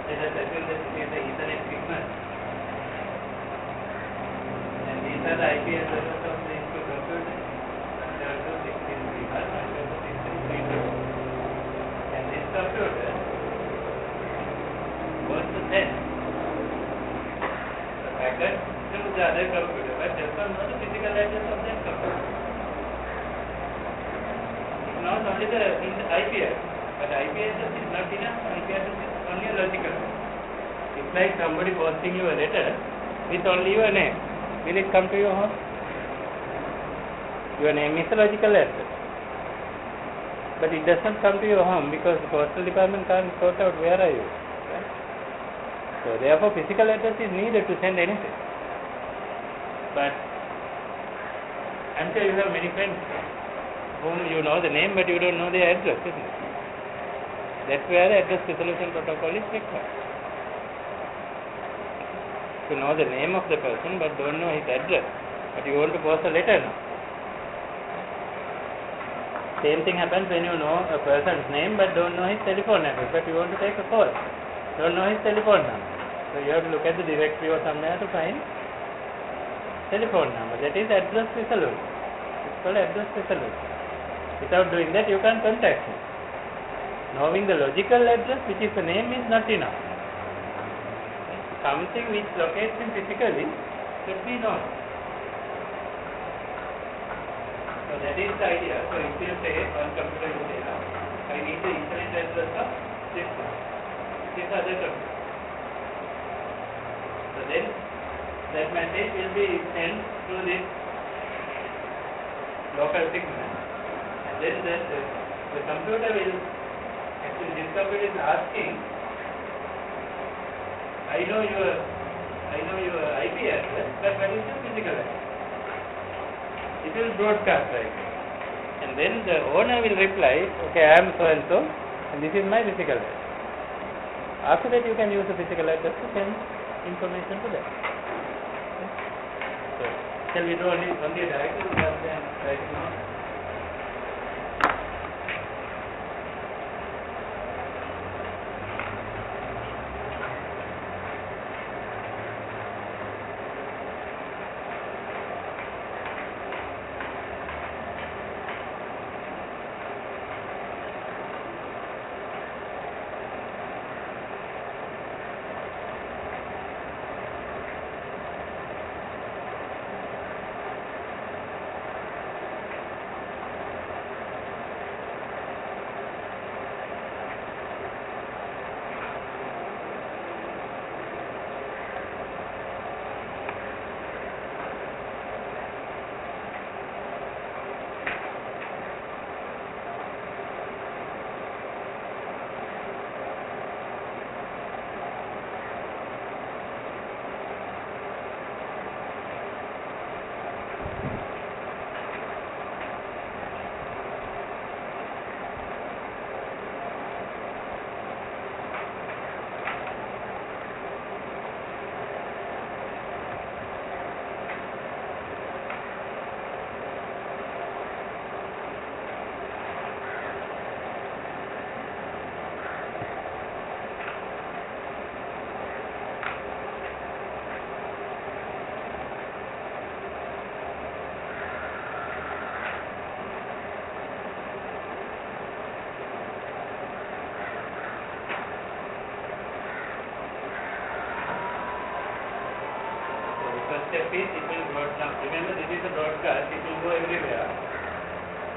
Let us assume that this is the Ethernet signal. These are the IP addresses of these two computers. 112.16.3.1, 112.16.3.2. And this computer was to send the packet to the other computer, but does not know the physical address of that computer. It's not only the IP address, but IP address is not enough. IP address is only a logical. It's like somebody posting you a letter with only your name. Will it come to your home? Your name is a logical address. But it does not come to your home because the postal department can't sort out where are you. Right? So therefore physical address is needed to send anything. But I'm sure you have many friends. whom you know the name but you don't know their address, isn't it? That's where the address resolution protocol is required. To know the name of the person but don't know his address, but you want to post a letter now. Same thing happens when you know a person's name but don't know his telephone address, but you want to take a call, don't know his telephone number. So you have to look at the directory or somewhere to find telephone number. That is address resolution. It's called address resolution. Without doing that, you can't contact him. Knowing the logical address, which is the name, is not enough. Something which locates him physically should be known. So that is the idea. So if you say on computer, you say, I need the internet address of this one, this other computer. So then that message will be sent through this local signal, and then the computer will, actually this computer is asking, I know your IP address, but what is your physical address? It will broadcast like that. And then the owner will reply, okay, I am so and so, and this is my physical address. After that, you can use the physical address to send information to them. So, shall we do only a directory rather than writing down? Step is, it will broadcast. Remember, this is a broadcast, it will go everywhere.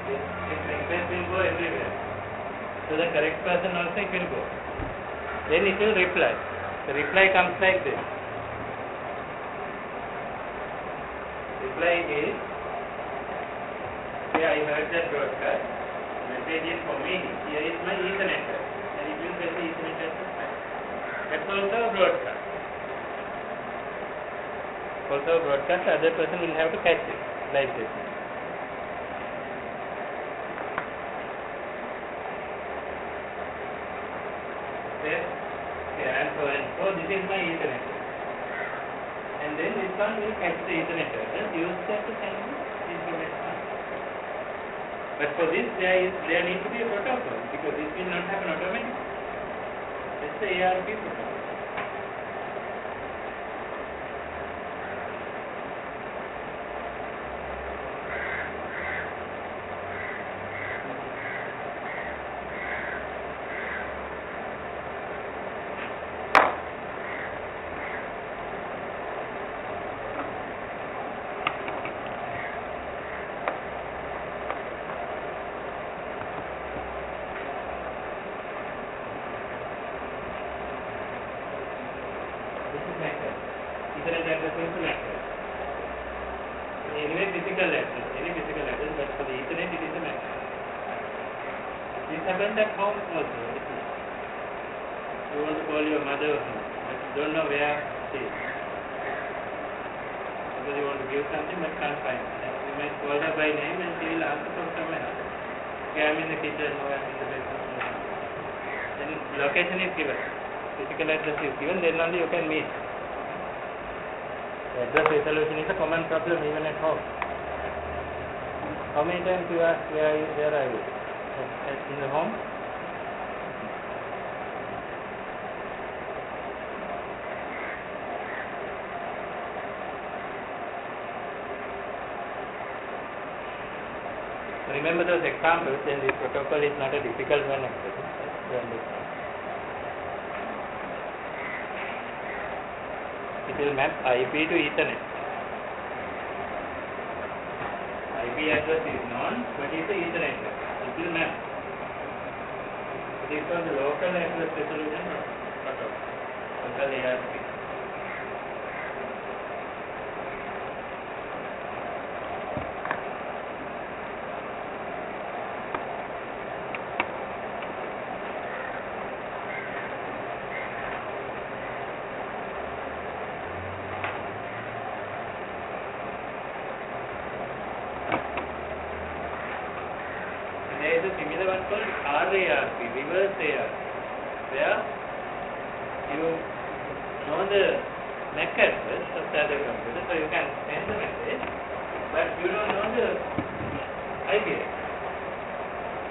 This request will go everywhere. So the correct person also it will go. Then it will reply. The reply comes like this. Reply is, yeah, I heard that broadcast. Message is for me. Here is my Ethernet address. And it will tell the Ethernet address. That's also a broadcast. Also broadcast, the other person will have to catch it like this. Say, and so this is my Ethernet. And then this one will catch the Ethernet address, use that to send information. But for this, there needs to be a protocol, because this will not happen automatically. It's the ARP protocol. Ethernet address is an address. Anyway, physical address, any physical address, but for the Ethernet it is an address. This happens at home also. You want to call your mother, but you don't know where she is. Because you want to give something but can't find it. You might call her by name and she will answer from somewhere. Okay, I'm in the kitchen, or I'm in the bedroom. Then location is given. Physical address is given, then only you can meet. Address resolution is a common problem even at home. How many times you ask where are you? In the home? Remember those examples, then this protocol is not a difficult one actually. It will map IP to Ethernet. IP address is known, but it's the Ethernet address. It will map. It is called the local address resolution protocol, local ARP. There is a similar one called RARP, reverse ARP, where you know the MAC address of the other computer, so you can send the message, but you don't know the IP address.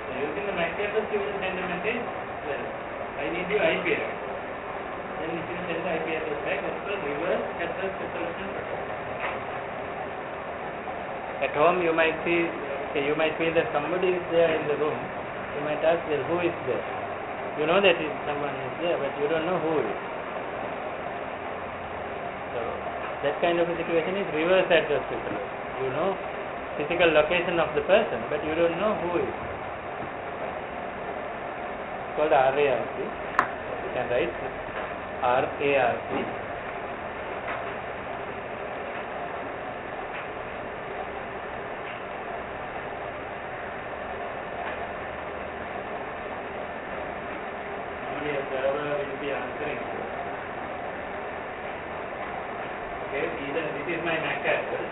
So using the MAC address, you will send a message, well, I need your IP address. Then if you send the IP address back, that's called reverse address resolution protocol. At home, you might see. Okay, you might feel that somebody is there in the room. You might ask, well, who is there? You know that someone is there, but you don't know who is. So that kind of a situation is reverse address resolution. You know physical location of the person, but you don't know who is. It's called RARP. You can write RARP. Server will be answering. Okay, either this is my MAC address.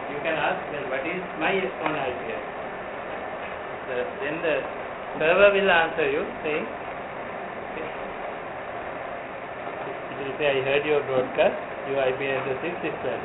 You can ask, well, what is my own IP address? Then the server will answer you saying, okay, it will say, I heard your broadcast, your IP address is this one.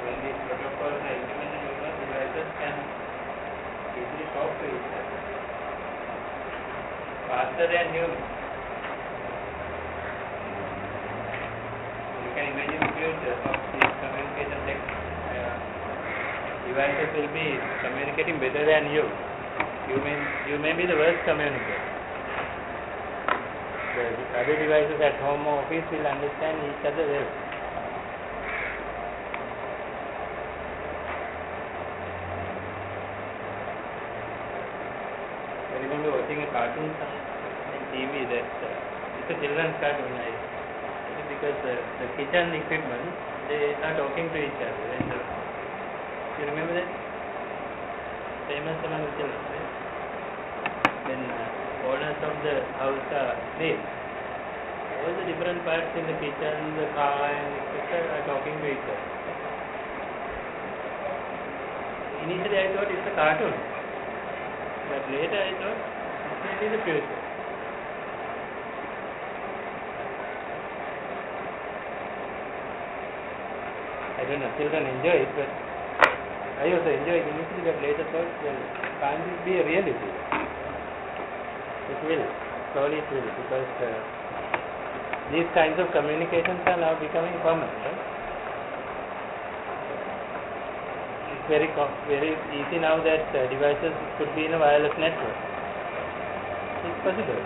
When these protocols are implemented, devices can easily talk to each other faster than humans. You can imagine the future of these communication tech. Devices will be communicating better than you. You may be the worst communicator. The other devices at home or office will understand each other well. I remember watching a cartoon on TV that it's a children's cartoon. Because the kitchen equipment, they are talking to each other. And you remember that? Famous among the children, right? When owners of the house are asleep, all the different parts in the kitchen, the car and etc. are talking to each other. Initially I thought it's a cartoon, but later I thought it's maybe the future. I don't know, children enjoy it, but I also enjoy it initially, but later thought, well, can't it be a reality? It will, slowly it will, because these kinds of communications are now becoming common, right? It's very easy now that devices could be in a wireless network. It's possible.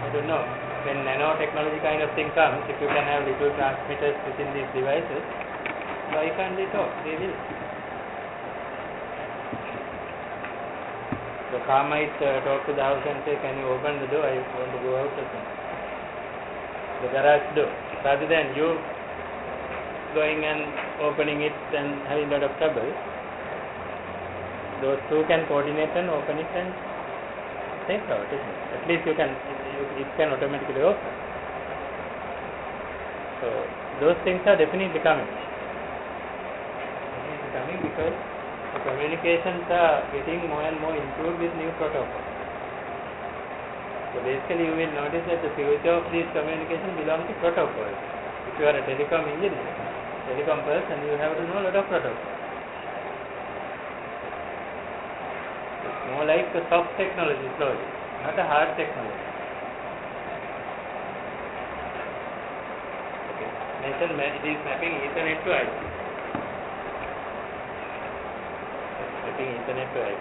I don't know. When nanotechnology kind of thing comes, if you can have little transmitters within these devices, why can't they talk? They will. The car might talk to the house and say, "Can you open the door? I want to go out or something." The garage door. Rather than you going and opening it and having a lot of trouble, those two can coordinate and open it and take out, isn't it? At least it can automatically open. So those things are definitely coming. Because the communications are getting more and more improved with new protocols. So basically you will notice that the future of these communications belongs to protocols. If you are a telecom engineer, telecom person, you have to know a lot of protocols. It's more like a soft technology slowly, not a hard technology. Okay. It is mapping Ethernet to IP. Mapping Ethernet to IP.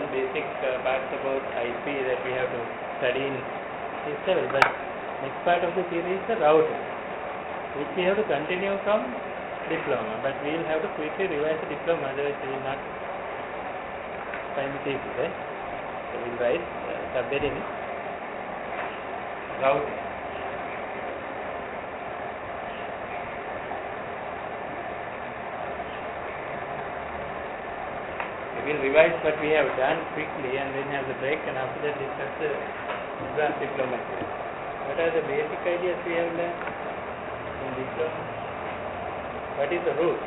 Basic parts about IP that we have to study in this level, but next part of the theory is the routing, which we have to continue from diploma, but we will have to quickly revise the diploma, otherwise we will not find it easy, right? So we will write subheading routing. We will revise what we have done quickly and then have the break, and after that discuss the advanced diploma. What are the basic ideas we have learned in diploma? What is the route?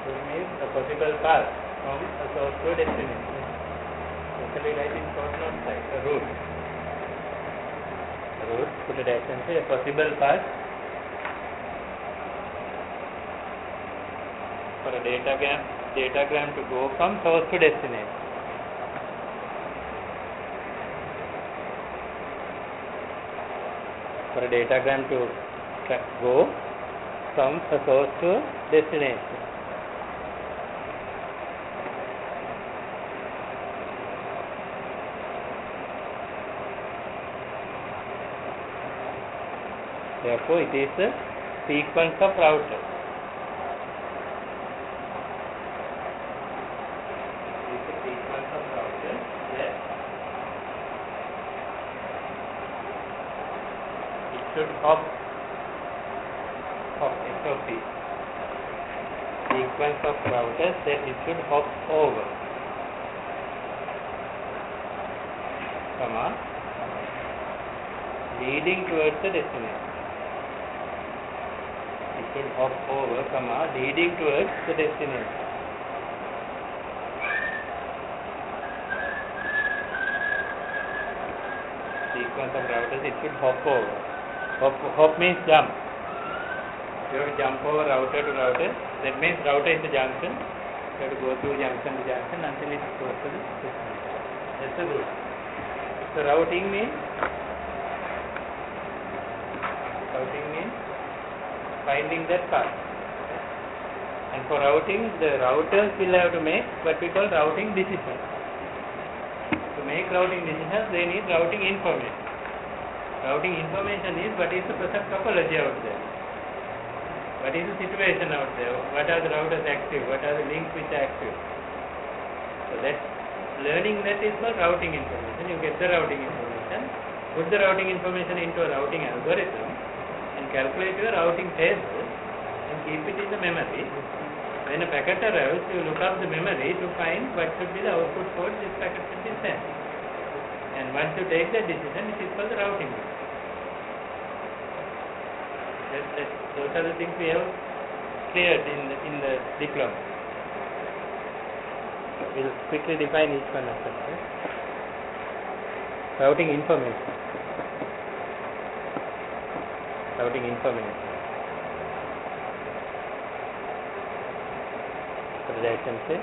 Route means a possible path from a source to a destination. Usually write in short note side, a route. A route, put a dash and say a possible path for a datagram to go from source to destination. For a datagram to go from a source to destination. Therefore, it is a sequence of routers. Should hop SOP, sequence of routers that it should hop over, leading towards the destination. It should hop over, leading towards the destination. Sequence of routers, it should hop over. Hop means jump. You have to jump over router to router. That means router is the junction. You have to go through junction to junction until it goes to the destination. That's the route. So routing means finding that path. And for routing, the routers will have to make what we call routing decisions. To make routing decisions, they need routing information. Routing information is what is the present topology out there, what is the situation out there, what are the routers active, what are the links which are active. So that learning that is called routing information. You get the routing information, put the routing information into a routing algorithm and calculate your routing table and keep it in the memory. When a packet arrives, you look up the memory to find what should be the output code this packet should be sent. And once you take that decision, it is called the routing. Those are the things we have cleared in the diploma. We will quickly define each one of them. Routing information. routing information. What did I say?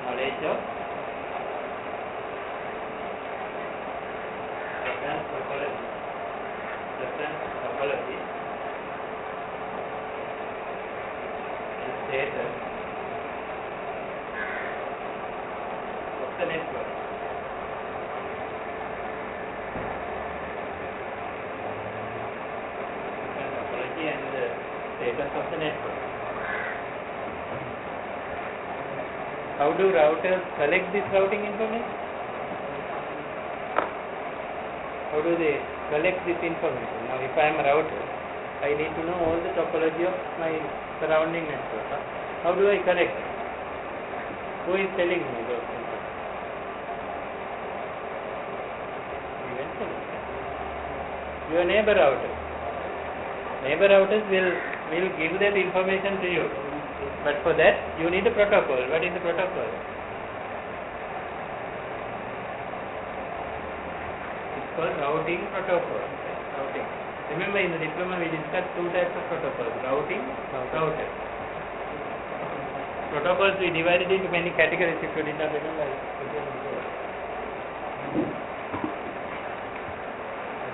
Knowledge of reference topology. Reference topology and status of the network. Reference topology and the status of the network. How do routers collect this routing information? How do they collect this information? Now, if I am a router, I need to know all the topology of my surrounding network. How do I collect it? Who is telling me those things? Eventually, your neighbor router. Neighbor routers will give that information to you. But for that, you need a protocol. What is the protocol? It's called routing protocol. Routing. Remember, in the diploma, we discussed two types of protocols: routing, router. Protocols we divided into many categories. If you did not remember, I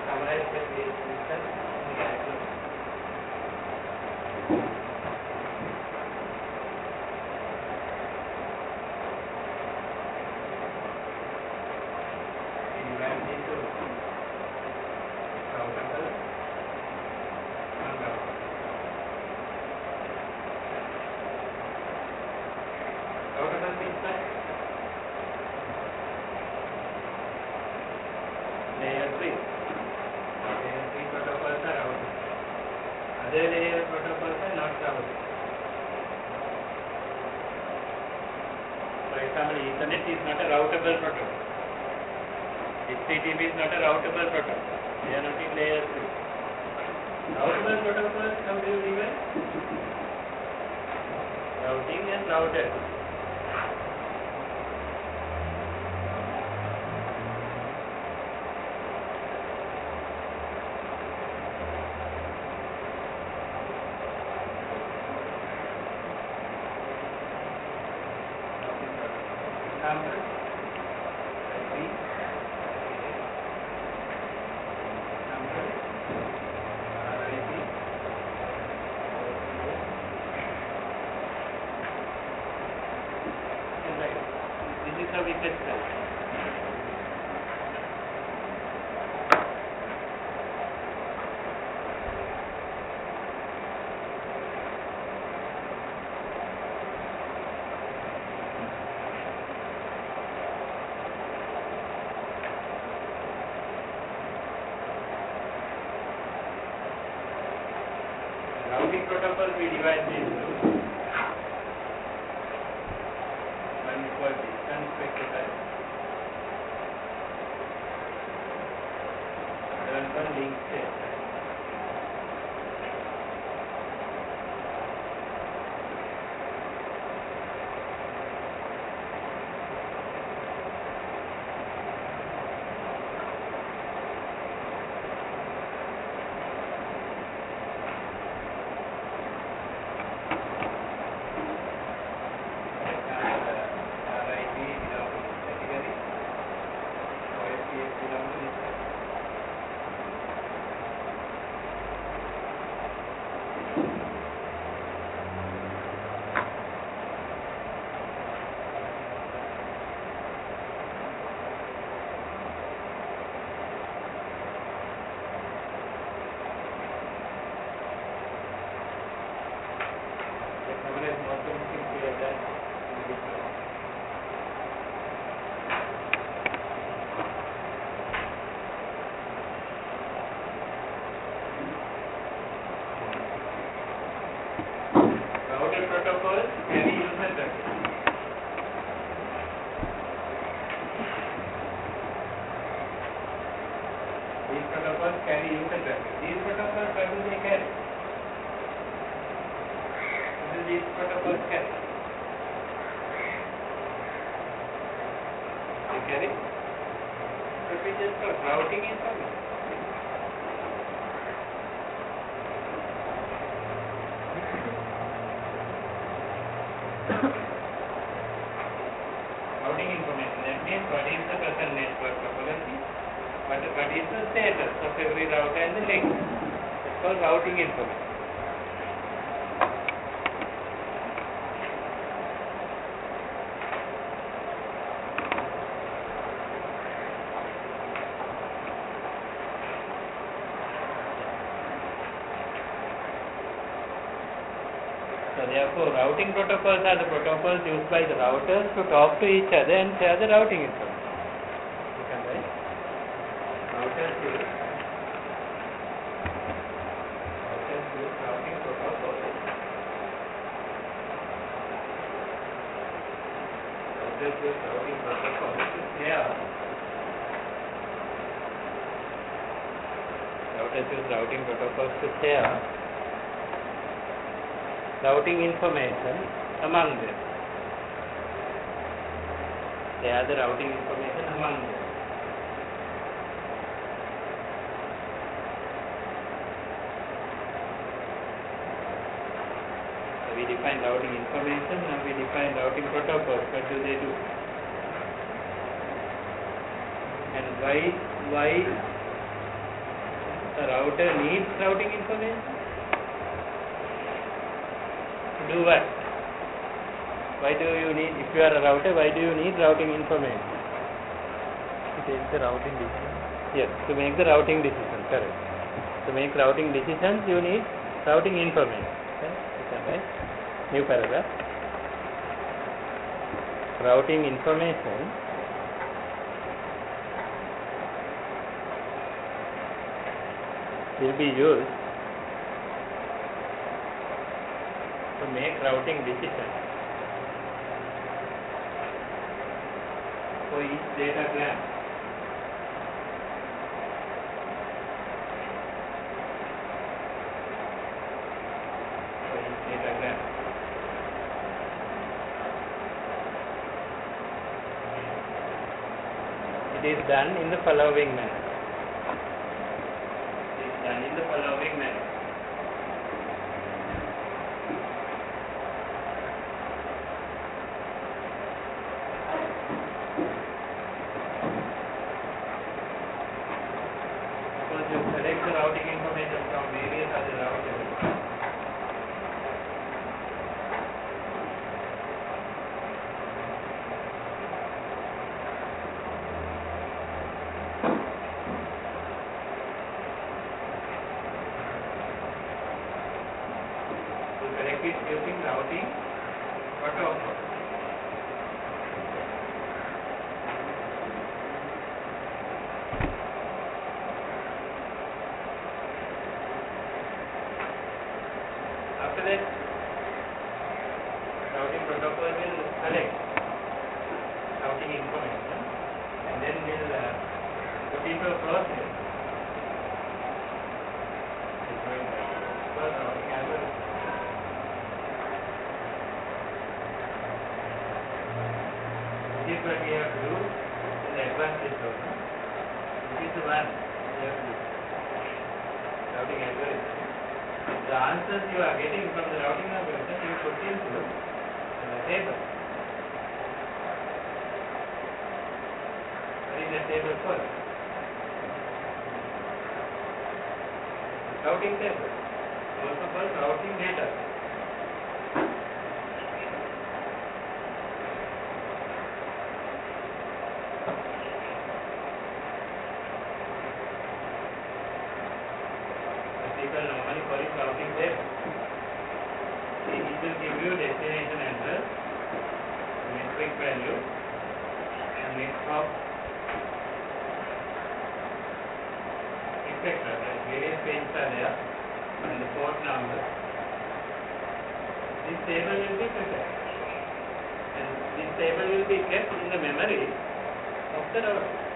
summarized that we discussed. Layer 3 protocols are routed. Other layer protocols are not routed. For example, Ethernet is not a routable protocol. HTTP is not a routable protocol. They are not in layer 3. Routable protocols, how do you divide? Routing and routed. Example, this is how we test that. Routing protocol we divide these two. One is called distance spectral. Other one called link state. Router protocols carry user traffic. These protocols carry user traffic. These protocols, what do they carry? What do these protocols carry? They carry what we just got, routing information. What is the status of every router and the link? It's called routing information. So therefore, routing protocols are the protocols used by the routers to talk to each other and share the routing information. You can write routers use routing protocols. Routers use routing protocols to share. Routers use routing protocols to share routing information among them. They are the routing information among them. So we define routing information, now we define routing protocols. What do they do? And why the router needs routing information? Do what? Why do you need, if you are a router, why do you need routing information? To take the routing decision. Yes, to make the routing decision, correct. To make routing decisions, you need routing information. Okay? You can write new paragraph. Routing information will be used to make routing decisions for each datagram. For each datagram. It is done in the following manner. It is done in the following manner. You select the routing information from various other routers. You select it using routing protocol. After that, routing protocol will select routing information and then will put into a process. Routing algorithm. This is what we have to do in the advanced system. This is the one we have to do. Routing algorithm. The answers you are getting from the routing algorithm you put into the table. What is the table for? Routing table. Also called routing data. People normally call it routing table. It will give you destination address, metric value, and next hop, etc. Like various pages are there, and the port number. This table will be prepared, and this table will be kept in the memory of the router.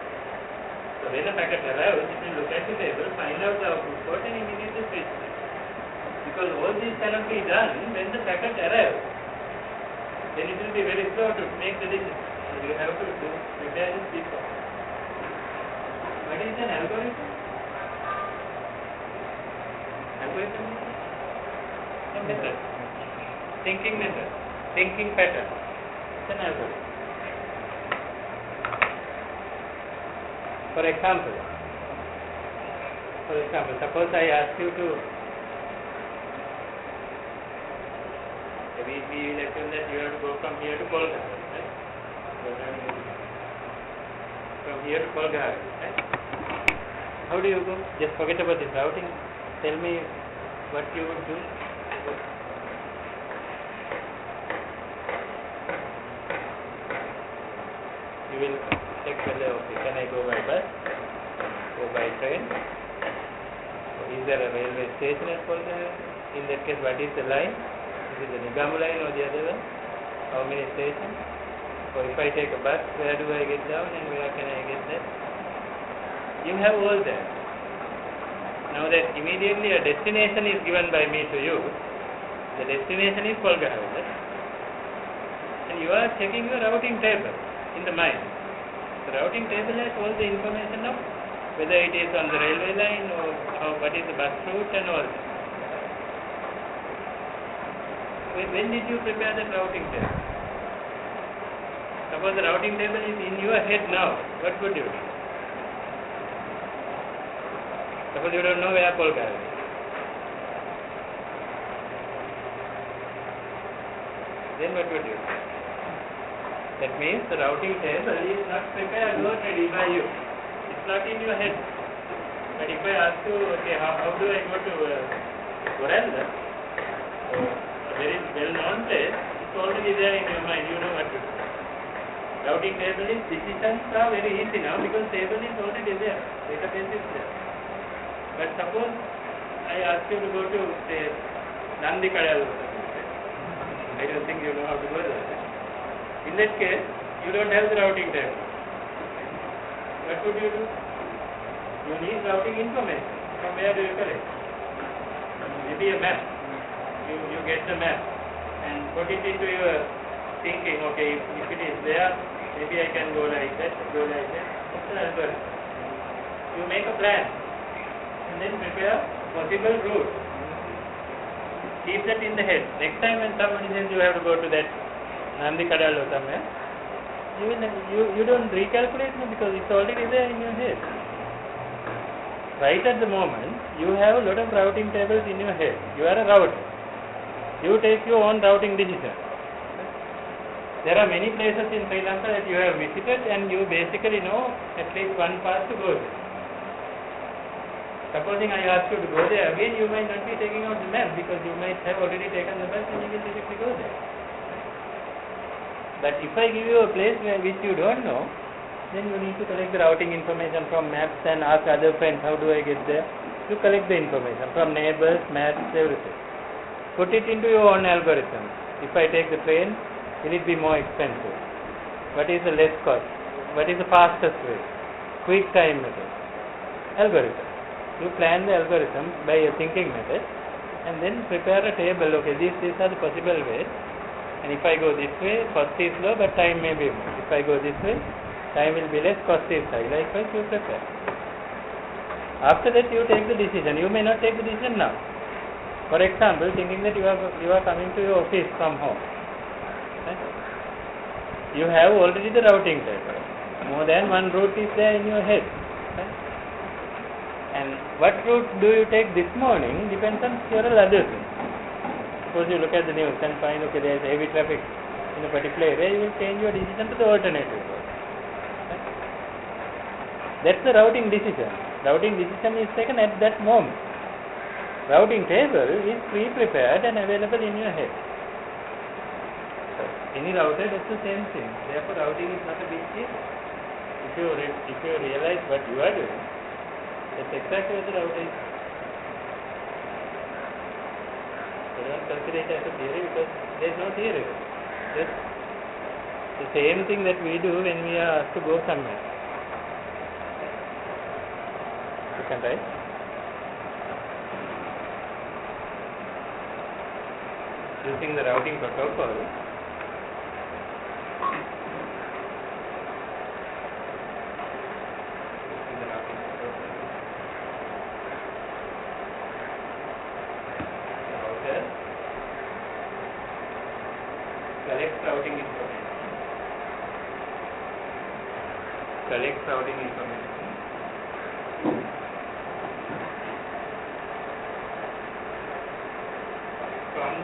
So when a packet arrives, it will look at the table, find out the output port and immediately switch it. Because all this cannot be done when the packet arrives. Then it will be very slow to make the decision. So you have to prepare this before. What is an algorithm? Algorithm is a method. Thinking method. Thinking pattern. It's an algorithm. For example, For example, suppose I ask you to, we will assume that you have to go from here to Kolkata, right? From here to Kolkata, right? How do you go? Just forget about this routing. Tell me what you would do. You will check whether, okay, can I go by bus, go by train? Is there a railway station at Kolkata? In that case, what is the line? Is it the Nigamu line or the other one? How many stations? Or if I take a bus, where do I get down and where can I get there? You have all that. Now that immediately a destination is given by me to you, the destination is Kolkata, right? And you are checking your routing table in the mind. The routing table has all the information of whether it is on the railway line or what is the bus route and all. When did you prepare the routing table? Suppose the routing table is in your head now, what would you do? Suppose you don't know where Kolkata is. Then what would you do? That means the routing table is not prepared already by you. It's not in your head. But if I ask you, okay, how do I go to Goranda, a very well-known place, it's already there in your mind, you know what to do. Routing table is, decisions are very easy now because table is already there, database is there. But suppose I ask you to go to, say, Nandikadal, I don't think you know how to go there. In that case, you don't have the routing table. What would you do? You need routing information. From where do you collect? Maybe a map. You get the map and put it into your thinking, okay, if it is there, maybe I can go like that, go like that. That's the algorithm. You make a plan and then prepare possible route. Keep that in the head. Next time when somebody says you have to go to that Nandikadal or somewhere, you don't recalculate because it's already there in your head. Right at the moment, you have a lot of routing tables in your head. You are a router. You take your own routing decision. There are many places in Sri Lanka that you have visited and you basically know at least one path to go there. Supposing I ask you to go there again, you might not be taking out the map because you might have already taken the bus and you will directly go there. But if I give you a place which you don't know, then you need to collect the routing information from maps and ask other friends, how do I get there? You collect the information from neighbors, maps, everything. Put it into your own algorithm. If I take the train, will it be more expensive? What is the less cost? What is the fastest way? Quick time method. Algorithm. You plan the algorithm by a thinking method and then prepare a table. Okay, these are the possible ways. And if I go this way, cost is low, but time may be more. If I go this way, time will be less, cost is high. Likewise, you prepare. After that, you take the decision. You may not take the decision now. For example, thinking that you are coming to your office from home. Right? You have already the routing table. More than one route is there in your head. Right? And what route do you take this morning depends on several other things. Suppose you look at the news and find, okay, there is heavy traffic in a particular area, you will change your decision to the alternative route. Right? That's the routing decision. Routing decision is taken at that moment. Routing table is pre-prepared and available in your head. So, any router does the same thing. Therefore, routing is not a big deal. If you realize what you are doing, that's exactly what the router is. So don't consider it as a theory because there is no theory. Just the same thing that we do when we are asked to go somewhere. You can write. Using the routing protocol, collects routing information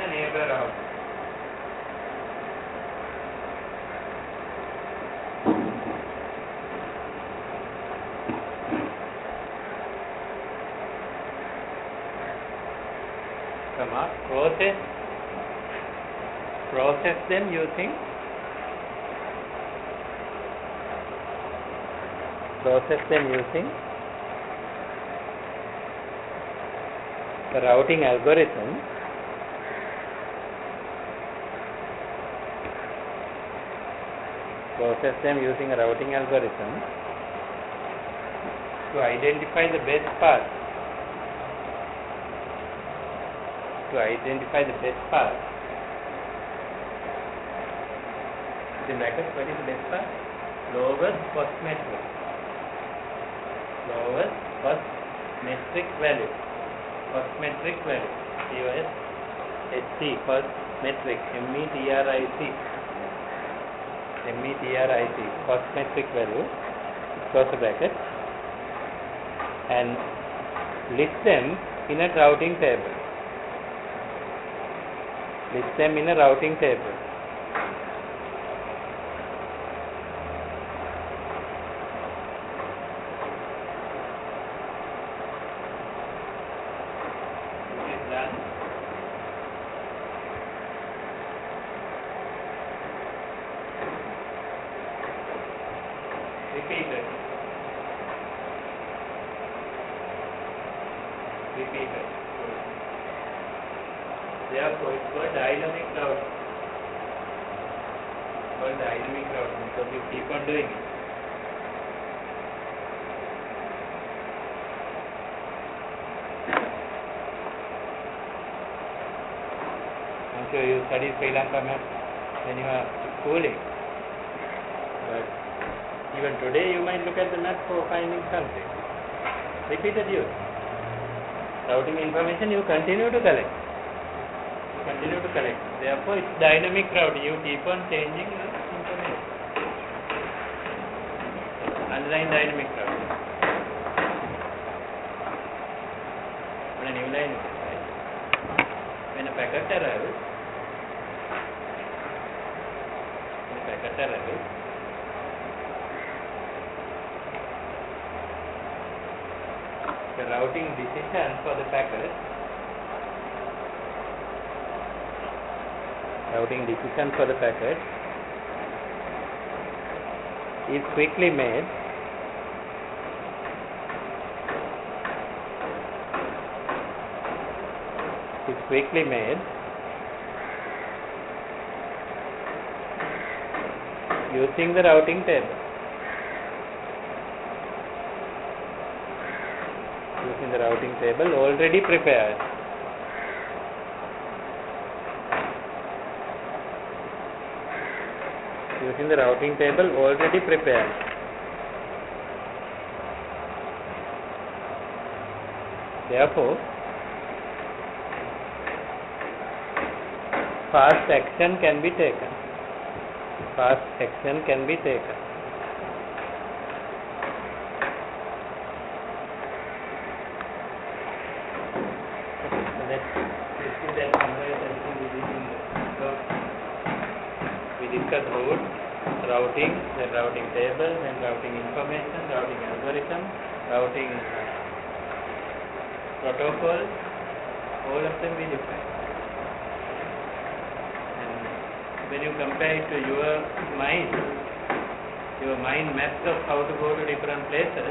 the neighbor router. Process them using the routing algorithm to identify the best path. In brackets, what is the best path? Lowest first metric value. POS HC, first metric, METRIC, first metric value, close the bracket, and list them in a routing table. Repeated. Therefore, it's called dynamic routing. Because you keep on doing it. I'm sure you studied Sri Lanka math when you are schooling. But even today you might look at the map for finding something. Repeated use. Routing information you continue to collect. Therefore, it's dynamic routing. You keep on changing the information. Underline dynamic routing. On a new line, right? When a packet arrives, the routing decision for the packet is quickly made using the routing table. Already prepared. Therefore, fast action can be taken. We discussed route, routing, then routing table, then routing information, routing algorithm, routing protocol. All of them we defined. And when you compare it to your mind maps of how to go to different places,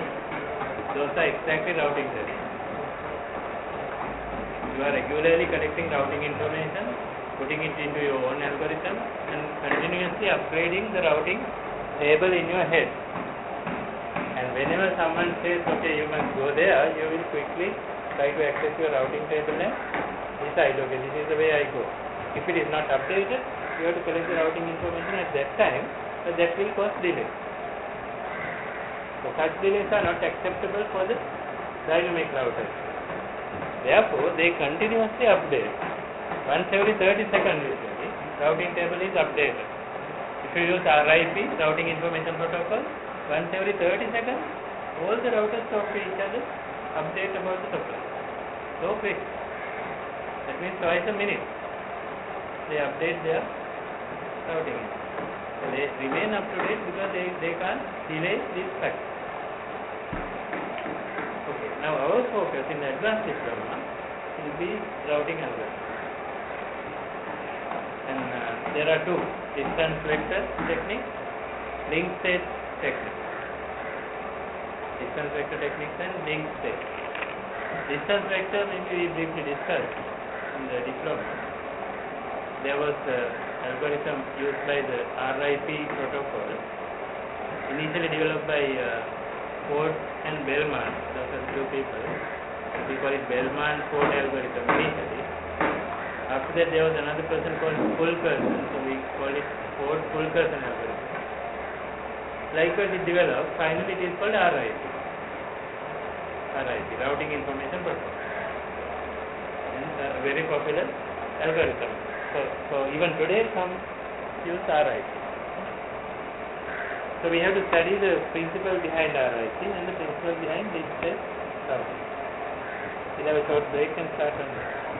those are exactly routing tables. You are regularly collecting routing information, putting it into your own algorithm, and continuously upgrading the routing table in your head. And whenever someone says, okay, you must go there, you will quickly try to access your routing table and decide, okay, this is the way I go. If it is not updated, you have to collect the routing information at that time, but that will cause delay. So such delays are not acceptable for the dynamic routers. Therefore, they continuously update. Once every 30 seconds usually, routing table is updated. If you use RIP, routing information protocol, once every 30 seconds, all the routers talk to each other, update about the supply. So quick. That means twice a minute. they update their routing. So they remain up to date because they can't delay this fact. Okay, now our focus in the advanced diploma will be routing algorithm. And there are two: distance vector techniques, link state techniques. Distance vector techniques and link state. Distance vector maybe we briefly discussed in the diploma. There was algorithm used by the RIP protocol, initially developed by Ford and Bellman. Those are two people. We call it Bellman-Ford algorithm initially. After that, there was another person called Fulkerson, so we call it Ford-Fulkerson algorithm. Likewise, it developed. Finally, it is called RIP, Routing Information Protocol, and a very popular algorithm. So even today, some use RIP. So we have to study the principle behind RIP and the principle behind digital routing. We'll have a short break and start on that.